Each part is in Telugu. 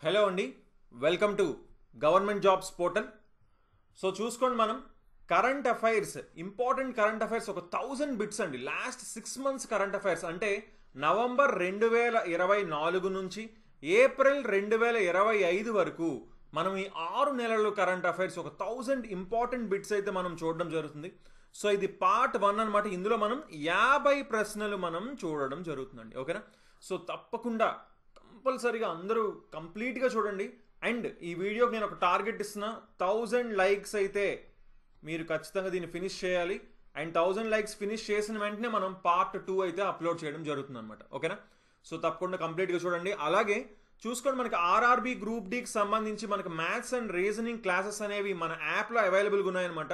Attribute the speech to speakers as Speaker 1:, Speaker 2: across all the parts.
Speaker 1: హలో అండి, welcome to government jobs portal. So చూసుకోండి, మనం current affairs, important current affairs ఒక 1000 బిట్స్ అండి. లాస్ట్ 6 months కరెంట్ అఫైర్స్ అంటే నవంబర్ 2024 నుంచి ఏప్రిల్ 2025 వరకు మనం ఈ 6 నెలలు కరెంట్ అఫైర్స్ ఒక 1000 ఇంపార్టెంట్ బిట్స్ అయితే మనం చూడడం జరుగుతుంది. సో ఇది పార్ట్ 1 అనమాట. ఇందులో మనం 50 ప్రశ్నలు మనం చూడడం జరుగుతుందండి. ఓకేనా? సో తప్పకుండా కంపల్సరీగా అందరూ కంప్లీట్గా చూడండి. అండ్ ఈ వీడియోకి నేను ఒక టార్గెట్ ఇస్తున్నా, 1000 లైక్స్ అయితే మీరు ఖచ్చితంగా దీన్ని ఫినిష్ చేయాలి. అండ్ 1000 లైక్స్ ఫినిష్ చేసిన వెంటనే మనం పార్ట్ 2 అయితే అప్లోడ్ చేయడం జరుగుతుంది అనమాట. ఓకేనా? సో తప్పకుండా కంప్లీట్గా చూడండి. అలాగే చూసుకోండి, మనకి ఆర్ఆర్బి గ్రూప్ డికి సంబంధించి మనకి మ్యాథ్స్ అండ్ రీజనింగ్ క్లాసెస్ అనేవి మన యాప్లో అవైలబుల్గా ఉన్నాయన్నమాట.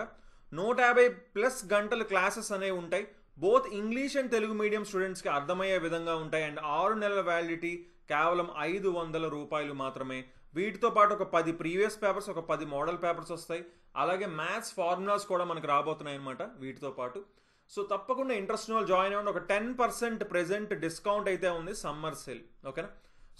Speaker 1: 150+ గంటల క్లాసెస్ అనేవి ఉంటాయి. Both English and Telugu medium స్టూడెంట్స్కి అర్థమయ్యే విధంగా ఉంటాయి. అండ్ 6 నెలల వ్యాలిడిటీ కేవలం 500 రూపాయలు మాత్రమే. వీటితో పాటు ఒక 10 ప్రీవియస్ పేపర్స్, ఒక 10 మోడల్ పేపర్స్ వస్తాయి. అలాగే మ్యాథ్స్ ఫార్ములాస్ కూడా మనకు రాబోతున్నాయి అనమాట వీటితో పాటు. సో తప్పకుండా ఇంట్రెస్ట్ వాళ్ళు జాయిన్ అవ్వండి. ఒక 10% ప్రెజెంట్ డిస్కౌంట్ అయితే ఉంది, సమ్మర్ సేల్. ఓకేనా?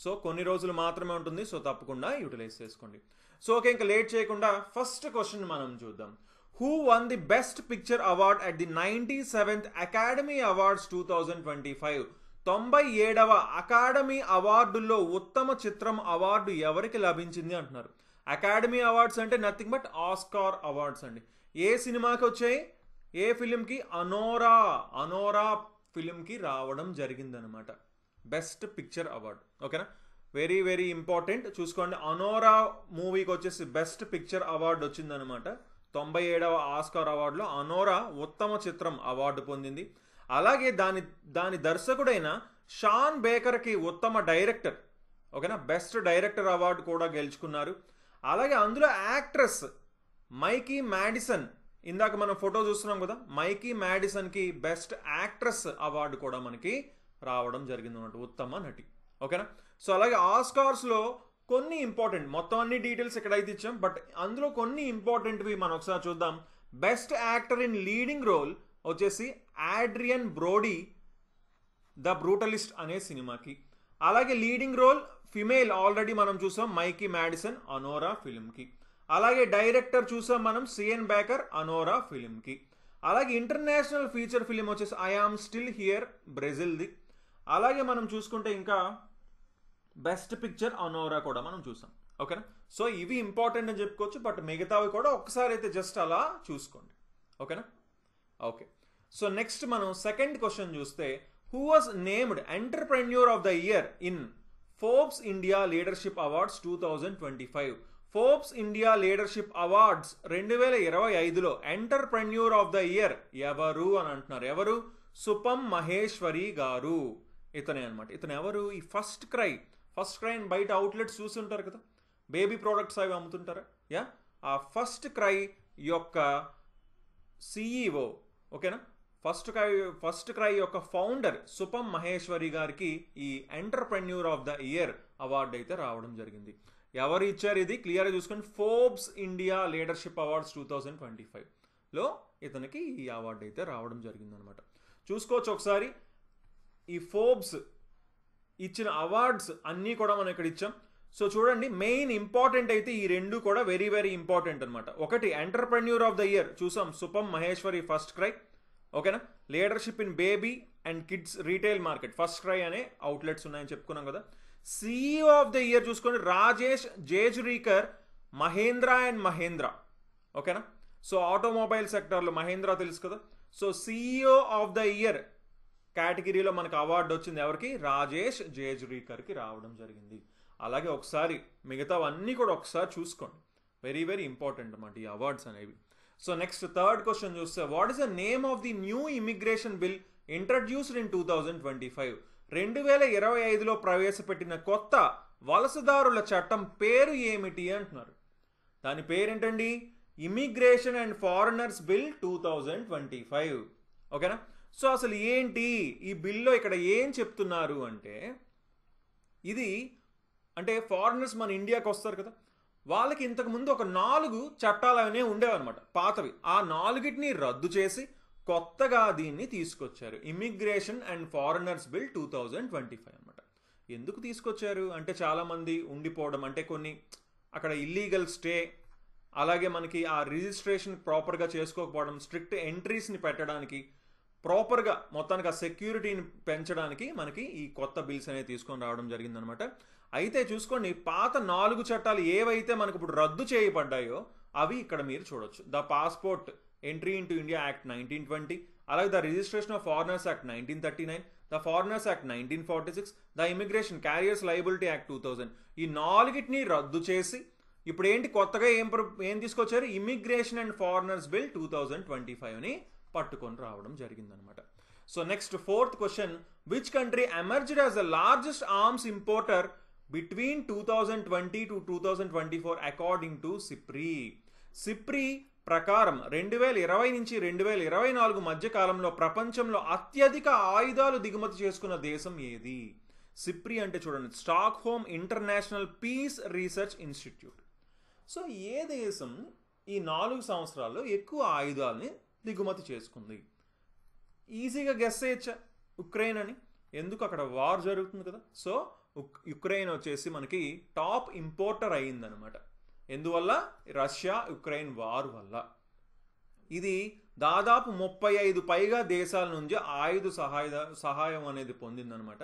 Speaker 1: సో కొన్ని రోజులు మాత్రమే ఉంటుంది. సో తప్పకుండా యూటిలైజ్ చేసుకోండి. సో ఓకే, ఇంకా లేట్ చేయకుండా ఫస్ట్ క్వశ్చన్ మనం చూద్దాం. Who won the best picture award at the 97th Academy Awards 2025? 97వ అకాడమీ అవార్డుల్లో ఉత్తమ చిత్రం అవార్డు ఎవరికి లభించింది అంటున్నారు. అకాడమీ అవార్డ్స్ అంటే నథింగ్ బట్ ఆస్కార్ అవార్డ్స్ అండి. ఏ సినిమాకి వచ్చాయి? ఏ ఫిలింకి? అనోరా ఫిలింకి రావడం జరిగిందనమాట బెస్ట్ పిక్చర్ అవార్డు. ఓకేనా? Very very important. చూసుకోండి, అనోరా మూవీకి వచ్చేసి బెస్ట్ పిక్చర్ అవార్డు వచ్చిందనమాట. 97వ ఆస్కార్ అవార్డులో అనోరా ఉత్తమ చిత్రం అవార్డు పొందింది. అలాగే దాని దర్శకుడైన షాన్ బేకర్కి ఉత్తమ డైరెక్టర్, ఓకేనా, బెస్ట్ డైరెక్టర్ అవార్డు కూడా గెలుచుకున్నారు. అలాగే అందులో యాక్ట్రెస్ మైకీ మ్యాడిసన్, ఇందాక మనం ఫోటో చూస్తున్నాం కదా, మైకీ మ్యాడిసన్కి బెస్ట్ యాక్ట్రెస్ అవార్డు కూడా మనకి రావడం జరిగింది అన్నమాట, ఉత్తమ నటి. ఓకేనా? సో అలాగే ఆస్కార్స్లో కొన్ని ఇంపార్టెంట్, మొత్తం అన్ని డీటెయిల్స్ ఎక్కడైతే ఇచ్చాం, బట్ అందులో కొన్ని ఇంపార్టెంట్వి మనం ఒకసారి చూద్దాం. Best actor in leading role వచ్చేసి ఆడ్రియన్ బ్రోడీ ద బ్రూటలిస్ట్ అనే సినిమాకి. అలాగే లీడింగ్ రోల్ ఫిమేల్ ఆల్రెడీ మనం చూసాం, మైకీ మ్యాడిసన్ అనోరా ఫిలింకి. అలాగే డైరెక్టర్ చూసాం మనం, సిఎన్ బేకర్ అనోరా ఫిలింకి. అలాగే ఇంటర్నేషనల్ ఫీచర్ ఫిలిం వచ్చేసి ఐ ఆమ్ స్టిల్ హియర్ బ్రెజిల్ది. అలాగే మనం చూసుకుంటే ఇంకా బెస్ట్ పిక్చర్ అనోరా కూడా మనం చూసాం. ఓకేనా? సో ఇవి ఇంపార్టెంట్ అని చెప్పుకోవచ్చు, బట్ మిగతావి కూడా ఒకసారి అయితే జస్ట్ అలా చూసుకోండి. ఓకేనా? ఓకే. సో నెక్స్ట్ మనం సెకండ్ క్వశ్చన్ చూస్తే, who was named entrepreneur of the year in Forbes India leadership awards 2025? Forbes India leadership awards 2025లో ఎంటర్ప్రెన్యూర్ ఆఫ్ ద ఇయర్ ఎవరు అని అంటున్నారు. ఎవరు? సుపం మహేశ్వరి గారు. ఇతనే అనమాట. ఇతను ఎవరు? ఈ ఫస్ట్ క్రై బయట అవుట్లెట్స్ చూసి ఉంటారు కదా, బేబీ ప్రోడక్ట్స్ అవి అమ్ముతుంటారా, యా, ఆ ఫస్ట్ క్రై యొక్క సిఈఓ. ఓకేనా? ఫస్ట్ క్రై యొక్క ఫౌండర్ సుపం మహేశ్వరి గారికి ఈ entrepreneur of the year award అయితే రావడం జరిగింది. ఎవరు ఇచ్చారు ఇది క్లియర్గా చూసుకొని, ఫోర్బ్స్ ఇండియా లీడర్షిప్ అవార్డ్స్ 2025లో ఇతనికి ఈ అవార్డు అయితే రావడం జరిగిందనమాట. చూసుకోవచ్చు ఒకసారి, ఈ ఫోర్బ్స్ ఇచ్చిన అవార్డ్స్ అన్నీ కూడా మనం ఇక్కడ ఇచ్చాం. సో చూడండి, మెయిన్ ఇంపార్టెంట్ అయితే ఈ రెండు కూడా వెరీ వెరీ ఇంపార్టెంట్ అనమాట. ఒకటి ఎంటర్ప్రెన్యూర్ ఆఫ్ ద ఇయర్ చూసాం, సుపం మహేశ్వరి ఫస్ట్ క్రై. ఓకేనా? Leadership in baby and kids retail market first cry అనే అవుట్లెట్స్ ఉన్నాయని చెప్పుకున్నాం కదా. సిఇఓ ఆఫ్ ద ఇయర్ చూసుకోండి, రాజేష్ జేజురీకర్, మహేంద్ర అండ్ మహేంద్ర. ఓకేనా? సో ఆటోమొబైల్ సెక్టర్లో మహేంద్ర తెలుసు కదా. So CEO of the year కేటగిరీలో మనకు అవార్డు వచ్చింది ఎవరికి? రాజేష్ జేజురీకర్కి రావడం జరిగింది. అలాగే ఒకసారి మిగతావన్నీ కూడా ఒకసారి చూసుకోండి, వెరీ వెరీ ఇంపార్టెంట్ అన్నమాట ఈ అవార్డ్స్ అనేవి. సో నెక్స్ట్ థర్డ్ క్వశ్చన్ చూస్తే, what is the name of the new immigration bill introduced in 2025? 2025లో ప్రవేశపెట్టిన కొత్త వలసదారుల చట్టం పేరు ఏమిటి అంటున్నారు. దాని పేరేంటండి? Immigration and foreigners bill 2025. ఓకేనా? సో అసలు ఏంటి ఈ బిల్లో ఇక్కడ ఏం చెప్తున్నారు అంటే, ఇది అంటే ఫారినర్స్ మన ఇండియాకి వస్తారు కదా, వాళ్ళకి ఇంతకుముందు ఒక 4 చట్టాలు అనేవి ఉండేవన్నమాట, పాతవి. ఆ 4టిని రద్దు చేసి కొత్తగా దీన్ని తీసుకొచ్చారు, ఇమిగ్రేషన్ అండ్ ఫారినర్స్ బిల్ 2025 అనమాట. ఎందుకు తీసుకొచ్చారు అంటే చాలామంది ఉండిపోవడం, అంటే కొన్ని అక్కడ ఇల్లీగల్ స్టే, అలాగే మనకి ఆ రిజిస్ట్రేషన్ ప్రాపర్గా చేసుకోకపోవడం, స్ట్రిక్ట్ ఎంట్రీస్ని పెట్టడానికి, ప్రాపర్గా మొత్తానికి ఆ సెక్యూరిటీని పెంచడానికి మనకి ఈ కొత్త బిల్స్ అనేవి తీసుకొని రావడం జరిగిందనమాట. అయితే చూసుకోండి, పాత 4 చట్టాలు ఏవైతే మనకు ఇప్పుడు రద్దు చేయబడ్డాయో అవి ఇక్కడ మీరు చూడొచ్చు. The passport entry into India act 1920, అలాగే the registration of foreigners act 1939, the foreigners act 1946, the immigration carriers liability act 2000. ఈ 4టిని రద్దు చేసి ఇప్పుడు ఏంటి కొత్తగా ఏం తీసుకొచ్చారు? ఇమిగ్రేషన్ అండ్ ఫారినర్స్ బిల్ 2025ని పట్టుకొని రావడం జరిగిందనమాట. So next 4th question, which country emerged as the largest arms importer between 2020 to 2024 according to SIPRI. SIPRI ప్రకారం 2020 నుంచి 2024 మధ్య కాలంలో ప్రపంచంలో అత్యధిక ఆయుధాలు దిగుమతి చేసుకున్న దేశం ఏది? సిప్రీ అంటే చూడండి, Stockholm International Peace Research Institute. So ఏ దేశం ఈ 4 సంవత్సరాల్లో ఎక్కువ ఆయుధాలని దిగుమతి చేసుకుంది? ఈజీగా గెస్ చేయొచ్చా? ఉక్రెయిన్ అని. ఎందుకు? అక్కడ వార్ జరుగుతుంది కదా. సో యుక్రెయిన్ వచ్చేసి మనకి టాప్ ఇంపోర్టర్ అయ్యిందనమాట. ఎందువల్ల? రష్యా యుక్రెయిన్ వార్ వల్ల. ఇది దాదాపు 35 పైగా దేశాల నుంచి ఆయుధ సహాయం అనేది పొందిందనమాట.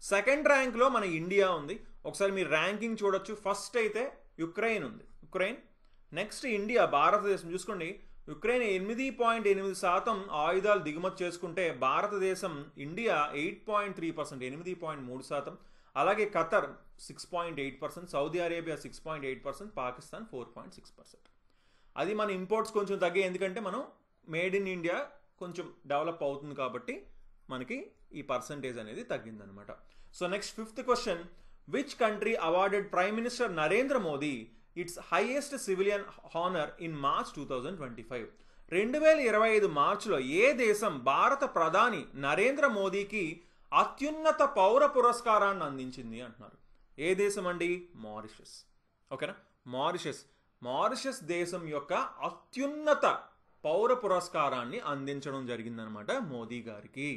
Speaker 1: సెకండ్ ర్యాంక్లో మన ఇండియా ఉంది. ఒకసారి మీరు ర్యాంకింగ్ చూడొచ్చు. ఫస్ట్ అయితే యుక్రెయిన్ ఉంది, యుక్రెయిన్. నెక్స్ట్ ఇండియా, భారతదేశం చూసుకోండి. యుక్రెయిన్ 8.8% ఆయుధాలు దిగుమతి చేసుకుంటే భారతదేశం, ఇండియా 8.3%, 8.3%. అలాగే ఖతర్ 6.8%, సౌదీ అరేబియా 6.8%, పాకిస్తాన్ 4.6%. అది మన ఇంపోర్ట్స్ కొంచెం తగ్గాయి, ఎందుకంటే మనం మేడ్ ఇన్ ఇండియా కొంచెం డెవలప్ అవుతుంది కాబట్టి మనకి ఈ పర్సంటేజ్ అనేది తగ్గిందనమాట. So next 5th question, which country awarded prime minister Narendra Modi its highest civilian honour in March 2025? 2025 మార్చిలో ఏ దేశం భారత ప్రధాని నరేంద్ర మోదీకి అత్యున్నత పౌర పురస్కారాన్ని అందించింది అంటున్నారు? ఏ దేశం అండి? మారిషస్. ఓకేనా, మారిషస్ దేశం యొక్క అత్యున్నత పౌర పురస్కారాన్ని అందించడం జరిగిందనమాట మోదీ గారికి.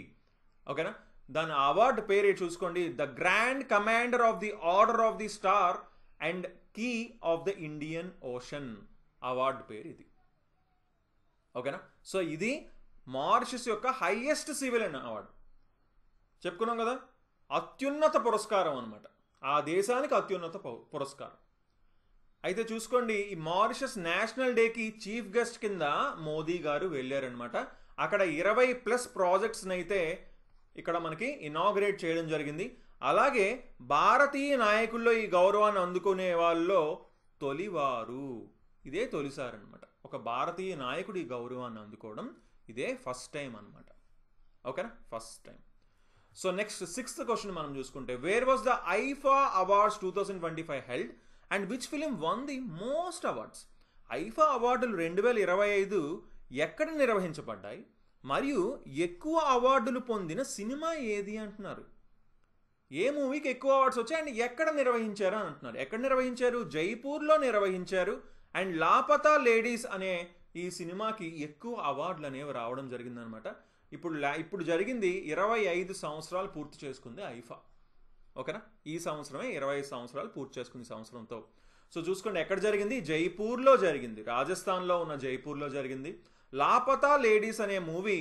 Speaker 1: ఓకేనా, దాని అవార్డు పేరు చూసుకోండి, the Grand Commander of the Order of the Star and Key of the Indian Ocean. Award పేరు ఇది. ఓకేనా, సో ఇది మారిషస్ యొక్క హైయెస్ట్ సివిలియన్ అవార్డు. చెప్పుకున్నాం కదా, అత్యున్నత పురస్కారం అనమాట, ఆ దేశానికి అత్యున్నత పురస్కారం. అయితే చూసుకోండి, ఈ మారిషస్ నేషనల్ డేకి చీఫ్ గెస్ట్ కింద మోదీ గారు వెళ్ళారనమాట. అక్కడ 20+ ప్రాజెక్ట్స్ని అయితే ఇక్కడ మనకి ఇనాగ్రేట్ చేయడం జరిగింది. అలాగే భారతీయ నాయకుల్లో ఈ గౌరవాన్ని అందుకునే వాళ్ళలో తొలివారు, ఇదే తొలిసారి అనమాట. ఒక భారతీయ నాయకుడు ఈ గౌరవాన్ని అందుకోవడం ఇదే ఫస్ట్ టైం అనమాట. ఓకేనా, first time. So next 6th question మనం చూసుకుంటే, where was the IIFA awards 2025 held and which film one the most awards? IIFA అవార్డులు 2025 ఎక్కడ నిర్వహించబడ్డాయి మరియు ఎక్కువ అవార్డులు పొందిన సినిమా ఏది అంటున్నారు? ఏ మూవీకి ఎక్కువ అవార్డ్స్ వచ్చాయి అండ్ ఎక్కడ నిర్వహించారు అని అంటున్నారు. ఎక్కడ నిర్వహించారు? జైపూర్లో నిర్వహించారు. అండ్ లాపతా లేడీస్ అనే ఈ సినిమాకి ఎక్కువ అవార్డులు అనేవి రావడం జరిగిందనమాట. ఇప్పుడు జరిగింది 25 సంవత్సరాలు పూర్తి చేసుకుంది ఐఫా. ఓకేనా, ఈ సంవత్సరమే 25 సంవత్సరాలు పూర్తి చేసుకుంది సంవత్సరంతో. సో చూసుకోండి, ఎక్కడ జరిగింది? జైపూర్లో జరిగింది, రాజస్థాన్లో ఉన్న జైపూర్లో జరిగింది. లాపతా లేడీస్ అనే మూవీ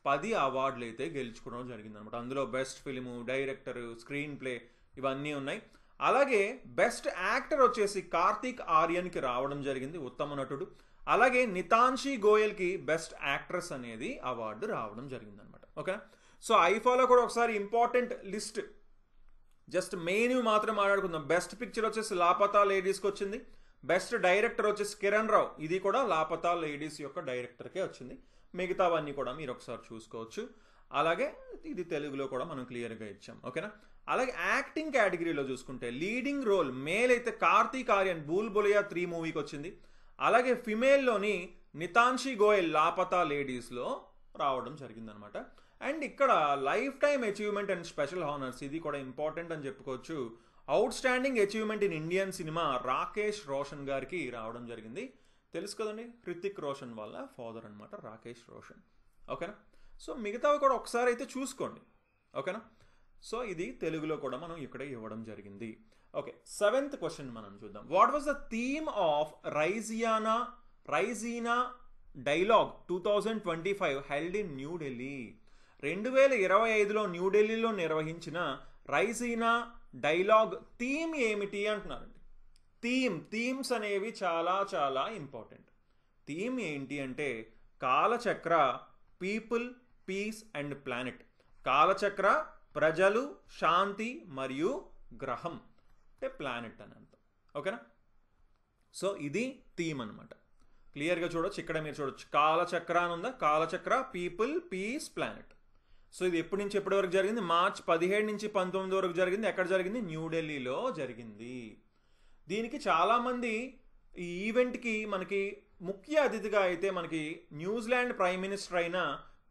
Speaker 1: 10 అవార్డులు అయితే గెలుచుకోవడం జరిగింది అనమాట. అందులో best film, director, screen play ఇవన్నీ ఉన్నాయి. అలాగే బెస్ట్ యాక్టర్ వచ్చేసి కార్తీక్ ఆర్యన్కి రావడం జరిగింది, ఉత్తమ నటుడు. అలాగే నితాన్షి గోయల్కి బెస్ట్ యాక్ట్రెస్ అనేది అవార్డు రావడం జరిగింది అనమాట. ఓకే, సో ఐఫాలో కూడా ఒకసారి ఇంపార్టెంట్ లిస్ట్, జస్ట్ మెయిన్ మాత్రం మాట్లాడుకుందాం. బెస్ట్ పిక్చర్ వచ్చేసి లాపతా లేడీస్కి వచ్చింది. బెస్ట్ డైరెక్టర్ వచ్చేసి కిరణ్ రావు, ఇది కూడా లాపతా లేడీస్ యొక్క డైరెక్టర్కే వచ్చింది. మిగతావన్నీ కూడా మీరు ఒకసారి చూసుకోవచ్చు. అలాగే ఇది తెలుగులో కూడా మనం క్లియర్గా ఇచ్చాం. ఓకేనా, అలాగే యాక్టింగ్ కేటగిరీలో చూసుకుంటే లీడింగ్ రోల్ మేల్ అయితే కార్తీక్ ఆర్యన్ బూల్ బులియా 3 మూవీకి వచ్చింది. అలాగే ఫిమేల్లోని నితాన్షి గోయల్ లాపతా లేడీస్లో రావడం జరిగిందనమాట. అండ్ ఇక్కడ life time achievement and special honours, ఇది కూడా ఇంపార్టెంట్ అని చెప్పుకోవచ్చు. Out standing achievement in Indian cinema Rakesh Roshan గారికి రావడం జరిగింది. తెలుసు కదండి, హృతిక్ రోషన్ వాళ్ళ ఫాదర్ అనమాట రాకేష్ రోషన్. ఓకేనా, సో మిగతావి కూడా ఒకసారి అయితే చూసుకోండి. ఓకేనా, సో ఇది తెలుగులో కూడా మనం ఇక్కడ ఇవ్వడం జరిగింది. ఓకే, 7th క్వశ్చన్ మనం చూద్దాం. What was the theme of Raisina dialogue 2025 held in New Delhi? 2025లో న్యూఢిల్లీలో నిర్వహించిన రైజీనా డైలాగ్ థీమ్ ఏమిటి అంటున్నారండి. థీమ్స్ అనేవి చాలా చాలా ఇంపార్టెంట్. థీమ్ ఏంటి అంటే కాలచక్ర, పీపుల్, పీస్ అండ్ ప్లానెట్. కాలచక్ర ప్రజలు, శాంతి మరియు గ్రహం అంటే ప్లానెట్ అని అర్థం. ఓకేనా? సో ఇది థీమ్ అనమాట. క్లియర్గా చూడొచ్చు, ఇక్కడ మీరు చూడొచ్చు కాలచక్ర అని ఉందా, కాలచక్ర, పీపుల్, పీస్, ప్లానెట్. సో ఇది ఎప్పటి నుంచి ఎప్పటి వరకు జరిగింది? మార్చ్ 17 నుంచి 19 వరకు జరిగింది. ఎక్కడ జరిగింది? న్యూఢిల్లీలో జరిగింది. దీనికి చాలామంది ఈ ఈవెంట్కి మనకి ముఖ్య అతిథిగా అయితే మనకి న్యూజిలాండ్ ప్రైమ్ మినిస్టర్ అయిన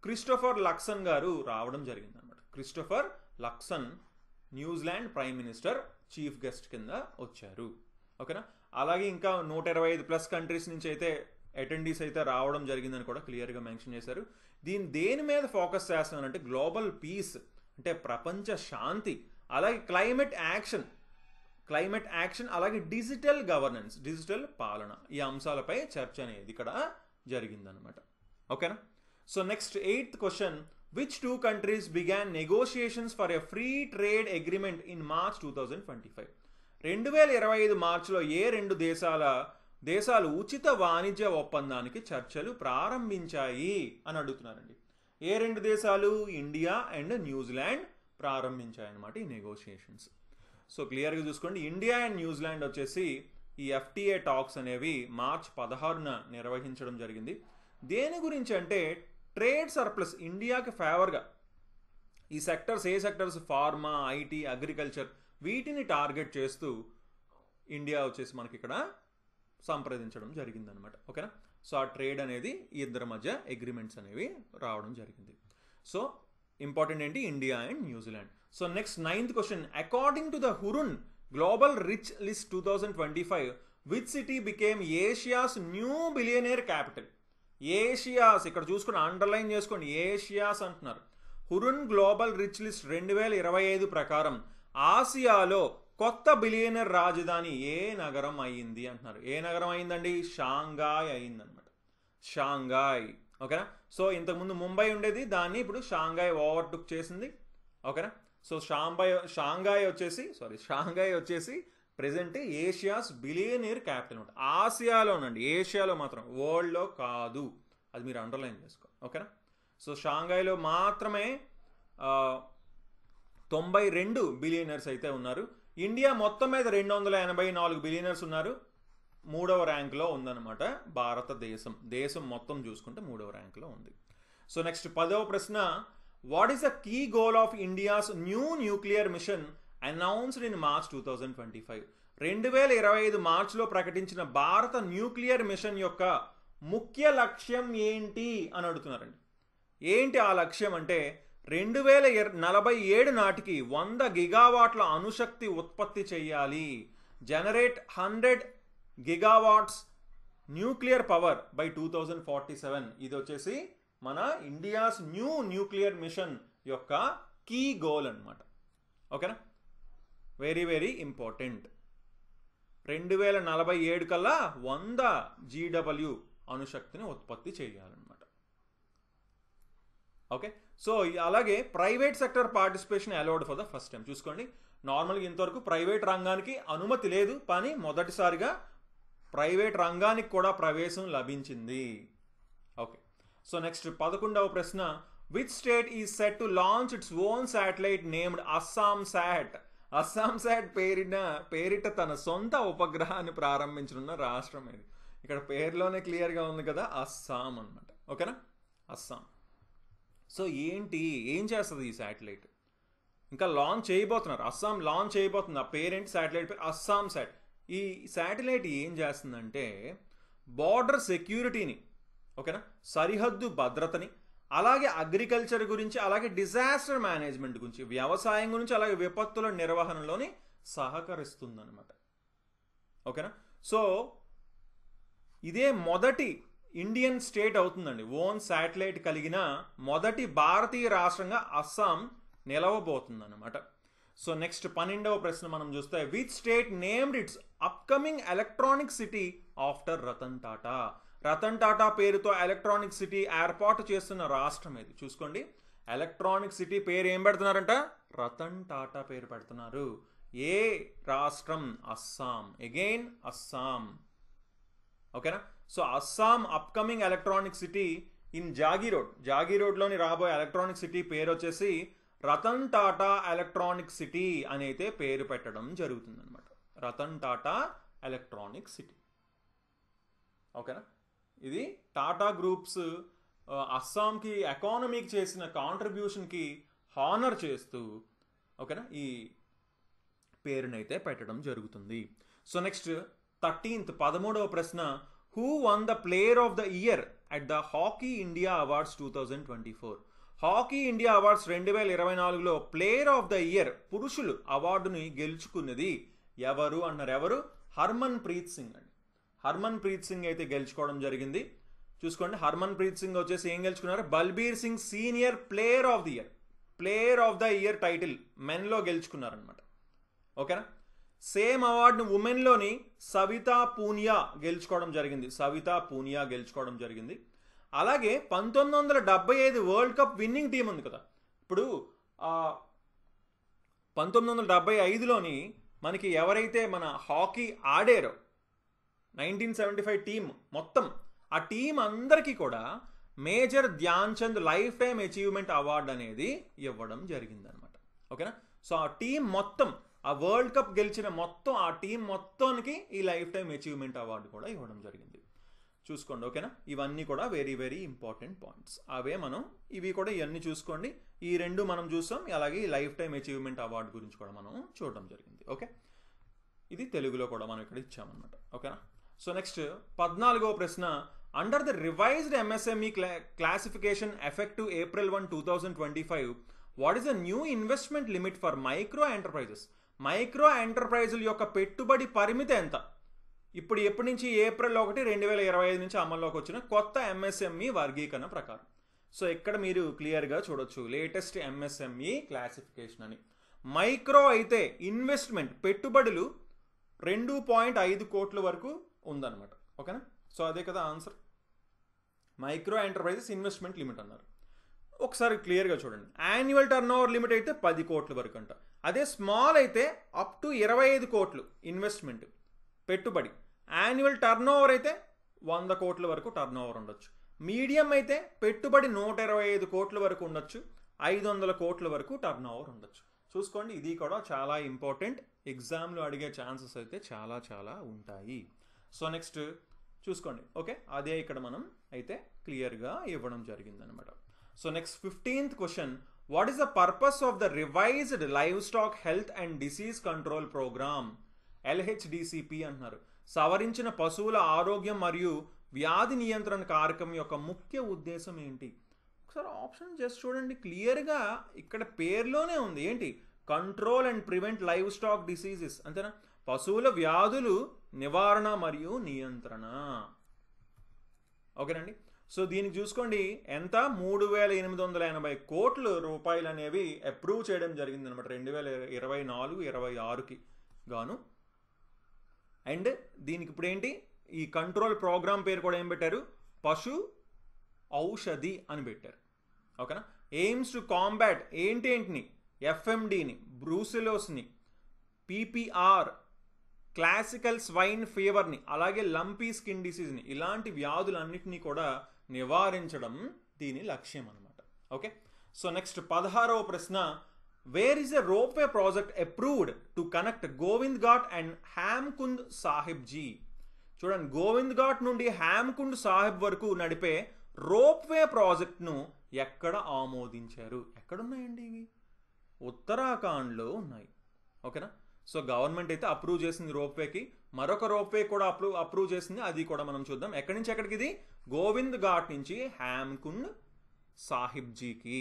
Speaker 1: క్రిస్టోఫర్ లక్సన్ గారు రావడం జరిగింది అనమాట. Christopher Luxon New Zealand prime minister chief guest కింద వచ్చారు. ఓకేనా? అలాగే ఇంకా 125+ కంట్రీస్ నుంచి అయితే అటెండీస్ అయితే రావడం జరిగిందని కూడా క్లియర్గా మెన్షన్ చేశారు. దేని మీద ఫోకస్ చేస్తున్నారంటే గ్లోబల్ పీస్ అంటే ప్రపంచ శాంతి, అలాగే క్లైమేట్ యాక్షన్, అలాగే డిజిటల్ గవర్నెన్స్, డిజిటల్ పాలన, ఈ అంశాలపై చర్చ అనేది ఇక్కడ జరిగిందనమాట. ఓకేనా? So next 8th question. Which 2 countries began negotiations for a free trade agreement in March 2025? 2025 మార్చిలో ఏ 2 దేశాలు ఉచిత వాణిజ్య ఒప్పందానికి చర్చలు ప్రారంభించాయి అని అడుగుతున్నారండి. ఏ 2 దేశాలు? ఇండియా అండ్ న్యూజిలాండ్ ప్రారంభించాయి అన్నమాట ఈ నెగోషియేషన్స్. సో క్లియర్గా చూసుకోండి, ఇండియా అండ్ న్యూజిలాండ్ వచ్చేసి ఈ FTA టాక్స్ అనేవి మార్చ్ 16న నిర్వహించడం జరిగింది. దేని గురించి అంటే ట్రేడ్ సర్ప్లస్ ఇండియాకి ఫేవర్గా ఈ sectors, A sectors? Pharma, IT, agriculture, వీటిని టార్గెట్ చేస్తూ ఇండియా వచ్చేసి మనకి ఇక్కడ సంప్రదించడం జరిగిందనమాట. ఓకేనా? సో ఆ ట్రేడ్ అనేది ఈ ఇద్దరి మధ్య అగ్రిమెంట్స్ అనేవి రావడం జరిగింది. సో ఇంపార్టెంట్ ఏంటి? India and New Zealand. So next 9th question. According to the Hurun global rich list 2025 which city became Asia's new billionaire capital? Asia's, ఇక్కడ చూసుకుని అండర్లైన్ చేసుకోండి, ఏషియాస్ అంటున్నారు. హురున్ గ్లోబల్ రిచ్ లిస్ట్ 2025 ప్రకారం ఆసియాలో కొత్త బిలియనర్ రాజధాని ఏ నగరం అయ్యింది అంటున్నారు. ఏ నగరం అయిందండి? షాంఘాయ్ అయిందనమాట. షాంఘాయ్. ఓకేనా? సో ఇంతకుముందు ముంబై ఉండేది, దాన్ని ఇప్పుడు షాంఘాయ్ ఓవర్టుక్ చేసింది. ఓకేనా? సో షాంఘాయ్ వచ్చేసి ప్రెసెంట్ ఏషియాస్ బిలియనీర్ క్యాపిటల్ అనమాట. ఆసియాలోనండి, ఏషియాలో మాత్రం, వరల్డ్లో కాదు. అది మీరు అండర్లైన్ చేసుకో. ఓకేనా? సో షాంఘాయ్లో మాత్రమే 92 బిలియనర్స్ అయితే ఉన్నారు. ఇండియా మొత్తం మీద 284 బిలియనర్స్ ఉన్నారు. 3వ ర్యాంక్లో ఉందన్నమాట భారతదేశం. దేశం మొత్తం చూసుకుంటే 3వ ర్యాంక్లో ఉంది. సో నెక్స్ట్ 10వ ప్రశ్న. What is the key goal of India's new nuclear mission announced in March 2025? 2025 మార్చ్లో ప్రకటించిన భారత న్యూక్లియర్ మిషన్ యొక్క ముఖ్య లక్ష్యం ఏంటి అని అడుగుతున్నారండి. ఏంటి ఆ లక్ష్యం అంటే 2047 నాటికి 100 గిగావాట్ల అణుశక్తి ఉత్పత్తి చేయాలి. Generate 100 gigawatts nuclear power by 2047. ఇది వచ్చేసి మన ఇండియాస్ న్యూ న్యూక్లియర్ మిషన్ యొక్క కీ గోల్ అనమాట. ఓకేనా? Very very important. 2047 కల్లా 100 GW అణుశక్తిని ఉత్పత్తి చేయాలన్నమాట. ఓకే? సో అలాగే private sector participation allowed for the first time. చూసుకోండి, నార్మల్గా ఇంతవరకు ప్రైవేట్ రంగానికి అనుమతి లేదు, కానీ మొదటిసారిగా ప్రైవేట్ రంగానికి కూడా ప్రవేశం లభించింది. ఓకే. సో నెక్స్ట్ 11వ ప్రశ్న. Which state is set to launch its own satellite named Assam SAT? Assam SAT పేరిట తన సొంత ఉపగ్రహాన్ని ప్రారంభించనున్న రాష్ట్రం ఇది. ఇక్కడ పేరులోనే క్లియర్గా ఉంది కదా, అస్సాం అనమాట. ఓకేనా? అస్సాం. సో ఏం చేస్తుంది ఈ శాటిలైట్? ఇంకా లాంచ్ చేయబోతున్నారు. అస్సాం లాంచ్ చేయబోతుంది. ఆ పేరేంటి? శాటిలైట్ పేరు అస్సాం శాట్. ఈ శాటిలైట్ ఏం చేస్తుందంటే బార్డర్ సెక్యూరిటీని, ఓకేనా, సరిహద్దు భద్రతని, అలాగే అగ్రికల్చర్ గురించి, అలాగే డిజాస్టర్ మేనేజ్మెంట్ గురించి, వ్యవసాయం గురించి, అలాగే విపత్తుల నిర్వహణలోని సహకరిస్తుందన్నమాట. ఓకేనా? సో ఇదే మొదటి ఇండియన్ స్టేట్ అవుతుందండి. ఓన్ శాటిలైట్ కలిగిన మొదటి భారతీయ రాష్ట్రంగా అస్సాం నిలవబోతుంది అనమాట. సో నెక్స్ట్ 12వ ప్రశ్న మనం చూస్తే, which state named its upcoming electronic city after Ratan Tata? Ratan Tata పేరుతో ఎలక్ట్రానిక్ సిటీ ఏర్పాటు చేస్తున్న రాష్ట్రం ఏది? చూసుకోండి, ఎలక్ట్రానిక్ సిటీ పేరు ఏం పెడుతున్నారంట? రతన్ టాటా పేరు పెడుతున్నారు. ఏ రాష్ట్రం? అస్సాం. అగైన్ అస్సాం. ఓకేనా? So Assam upcoming electronic city in జాగీరోడ్లోని రాబోయే ఎలక్ట్రానిక్ సిటీ పేరు వచ్చేసి రతన్ టాటా ఎలక్ట్రానిక్ సిటీ అని అయితే పేరు పెట్టడం జరుగుతుంది అనమాట. Ratan Tata electronic city. ఓకేనా? ఇది టాటా గ్రూప్స్ అస్సాంకి ఎకానమీకి చేసిన కాంట్రిబ్యూషన్కి హానర్ చేస్తూ, ఓకేనా, ఈ పేరునైతే పెట్టడం జరుగుతుంది. సో నెక్స్ట్ 13వ ప్రశ్న, who won the player of the year at the Hockey India Awards 2024? Hockey India Awards 2024లో ప్లేయర్ ఆఫ్ ద ఇయర్ పురుషులు అవార్డుని గెలుచుకున్నది ఎవరు అన్నారు? ఎవరు? హర్మన్ ప్రీత్ సింగ్ అండి. హర్మన్ ప్రీత్ సింగ్ అయితే గెలుచుకోవడం జరిగింది. చూసుకోండి, హర్మన్ ప్రీత్ సింగ్ వచ్చేసి ఏం గెలుచుకున్నారు? Balbir Singh senior player of the year title మెన్లో గెలుచుకున్నారనమాట. ఓకేనా? సేమ్ అవార్డును ఉమెన్లోని సవితా పూనియా గెలుచుకోవడం జరిగింది. అలాగే 1975 వరల్డ్ కప్ విన్నింగ్ టీం ఉంది కదా, ఇప్పుడు 1975లోని మనకి ఎవరైతే మన హాకీ ఆడారో 1975 టీం మొత్తం, ఆ టీం అందరికీ కూడా major Dhyan Chand life time achievement award అనేది ఇవ్వడం జరిగిందనమాట. ఓకేనా? సో ఆ టీం మొత్తం, ఆ వరల్డ్ కప్ గెలిచిన మొత్తం ఆ టీం మొత్తానికి ఈ లైఫ్ టైమ్ అచీవ్మెంట్ అవార్డు కూడా ఇవ్వడం జరిగింది. చూసుకోండి. ఓకేనా? ఇవన్నీ కూడా వెరీ వెరీ ఇంపార్టెంట్ పాయింట్స్. ఇవి కూడా ఇవన్నీ చూసుకోండి. ఈ రెండు మనం చూసాం, అలాగే ఈ లైఫ్ టైమ్ అచీవ్మెంట్ అవార్డు గురించి కూడా మనం చూడడం జరిగింది. ఓకే, ఇది తెలుగులో కూడా మనం ఇక్కడ ఇచ్చామన్నమాట. ఓకేనా? సో నెక్స్ట్ 14వ ప్రశ్న, under the revised MSME classification effective April 1, 2025, what is the new investment limit for micro enterprises? Micro ఎంటర్ప్రైజుల యొక్క పెట్టుబడి పరిమితి ఎంత? ఇప్పుడు ఎప్పటి నుంచి? April 1, 2025 నుంచి అమల్లోకి వచ్చిన కొత్త ఎంఎస్ఎంఈ వర్గీకరణ ప్రకారం. సో ఇక్కడ మీరు క్లియర్గా చూడొచ్చు లేటెస్ట్ ఎంఎస్ఎంఈ క్లాసిఫికేషన్ అని. మైక్రో అయితే ఇన్వెస్ట్మెంట్ పెట్టుబడులు 2.5 కోట్ల వరకు ఉందన్నమాట. ఓకేనా? సో అదే కదా answer. Micro enterprises investment limit అన్నారు. ఒకసారి క్లియర్గా చూడండి. యాన్యువల్ టర్న్ ఓవర్ లిమిట్ అయితే 10 కోట్ల వరకు అంట. అదే స్మాల్ అయితే అప్ టు 25 కోట్లు ఇన్వెస్ట్మెంట్ పెట్టుబడి. యాన్యువల్ టర్న్ ఓవర్ అయితే 100 కోట్ల వరకు టర్న్ ఓవర్ ఉండొచ్చు. మీడియం అయితే పెట్టుబడి 125 కోట్ల వరకు ఉండొచ్చు. 500 కోట్ల వరకు టర్న్ ఓవర్ ఉండొచ్చు. చూసుకోండి, ఇది కూడా చాలా ఇంపార్టెంట్. ఎగ్జామ్లో అడిగే ఛాన్సెస్ అయితే చాలా చాలా ఉంటాయి. సో నెక్స్ట్ చూసుకోండి. ఓకే, అదే ఇక్కడ మనం అయితే క్లియర్గా ఇవ్వడం జరిగిందనమాట. So next 15th question, what is the purpose of the revised livestock health and disease control programme? LHDCP అంటున్నారు. సవరించిన పశువుల ఆరోగ్యం మరియు వ్యాధి నియంత్రణ కార్యక్రమం యొక్క ముఖ్య ఉద్దేశం ఏంటి? ఒకసారి ఆప్షన్ జస్ట్ చూడండి, క్లియర్గా ఇక్కడ పేరులోనే ఉంది. ఏంటి? Control and prevent live stock diseases, అంతేనా? పశువుల వ్యాధులు నివారణ మరియు నియంత్రణ. ఓకేనండి. సో దీనికి చూసుకోండి, ఎంత? 3,880 కోట్ల రూపాయలు అనేవి అప్రూవ్ చేయడం జరిగింది అనమాట 2024-26కి గాను. అండ్ దీనికి ఇప్పుడు ఏంటి? ఈ కంట్రోల్ ప్రోగ్రామ్ పేరు కూడా ఏం పెట్టారు? పశు ఔషధి అని పెట్టారు. ఓకేనా? ఎయిమ్స్ టు కాంబాట్ ఏంటిని? FMDని, బ్రూసిలోస్ని, PPR, క్లాసికల్ స్వైన్ ఫీవర్ని, అలాగే లంపీ స్కిన్ డిసీజ్ని, ఇలాంటి వ్యాధులన్నింటినీ కూడా నివారించడం దీని లక్ష్యం అనమాట. ఓకే, సో నెక్స్ట్ 16వ ప్రశ్న, where is a ropeway project approved to connect Govind Ghat and Hemkund Sahib ji? చూడండి, గోవింద్ ఘాట్ నుండి హ్యామ్కుండ్ సాహిబ్ వరకు నడిపే రోప్వే ప్రాజెక్ట్ను ఎక్కడ ఆమోదించారు? ఎక్కడున్నాయండి ఇవి? ఉత్తరాఖండ్లో ఉన్నాయి. ఓకేనా? సో గవర్నమెంట్ అయితే అప్రూవ్ చేసింది రోప్వేకి. మరొక రోప్వే కూడా అప్రూవ్ చేసింది, అది కూడా మనం చూద్దాం. ఎక్కడి నుంచి ఎక్కడికి? ఇది గోవింద్ ఘాట్ నుంచి హ్యామ్కుండ్ సాహిబ్జీకి.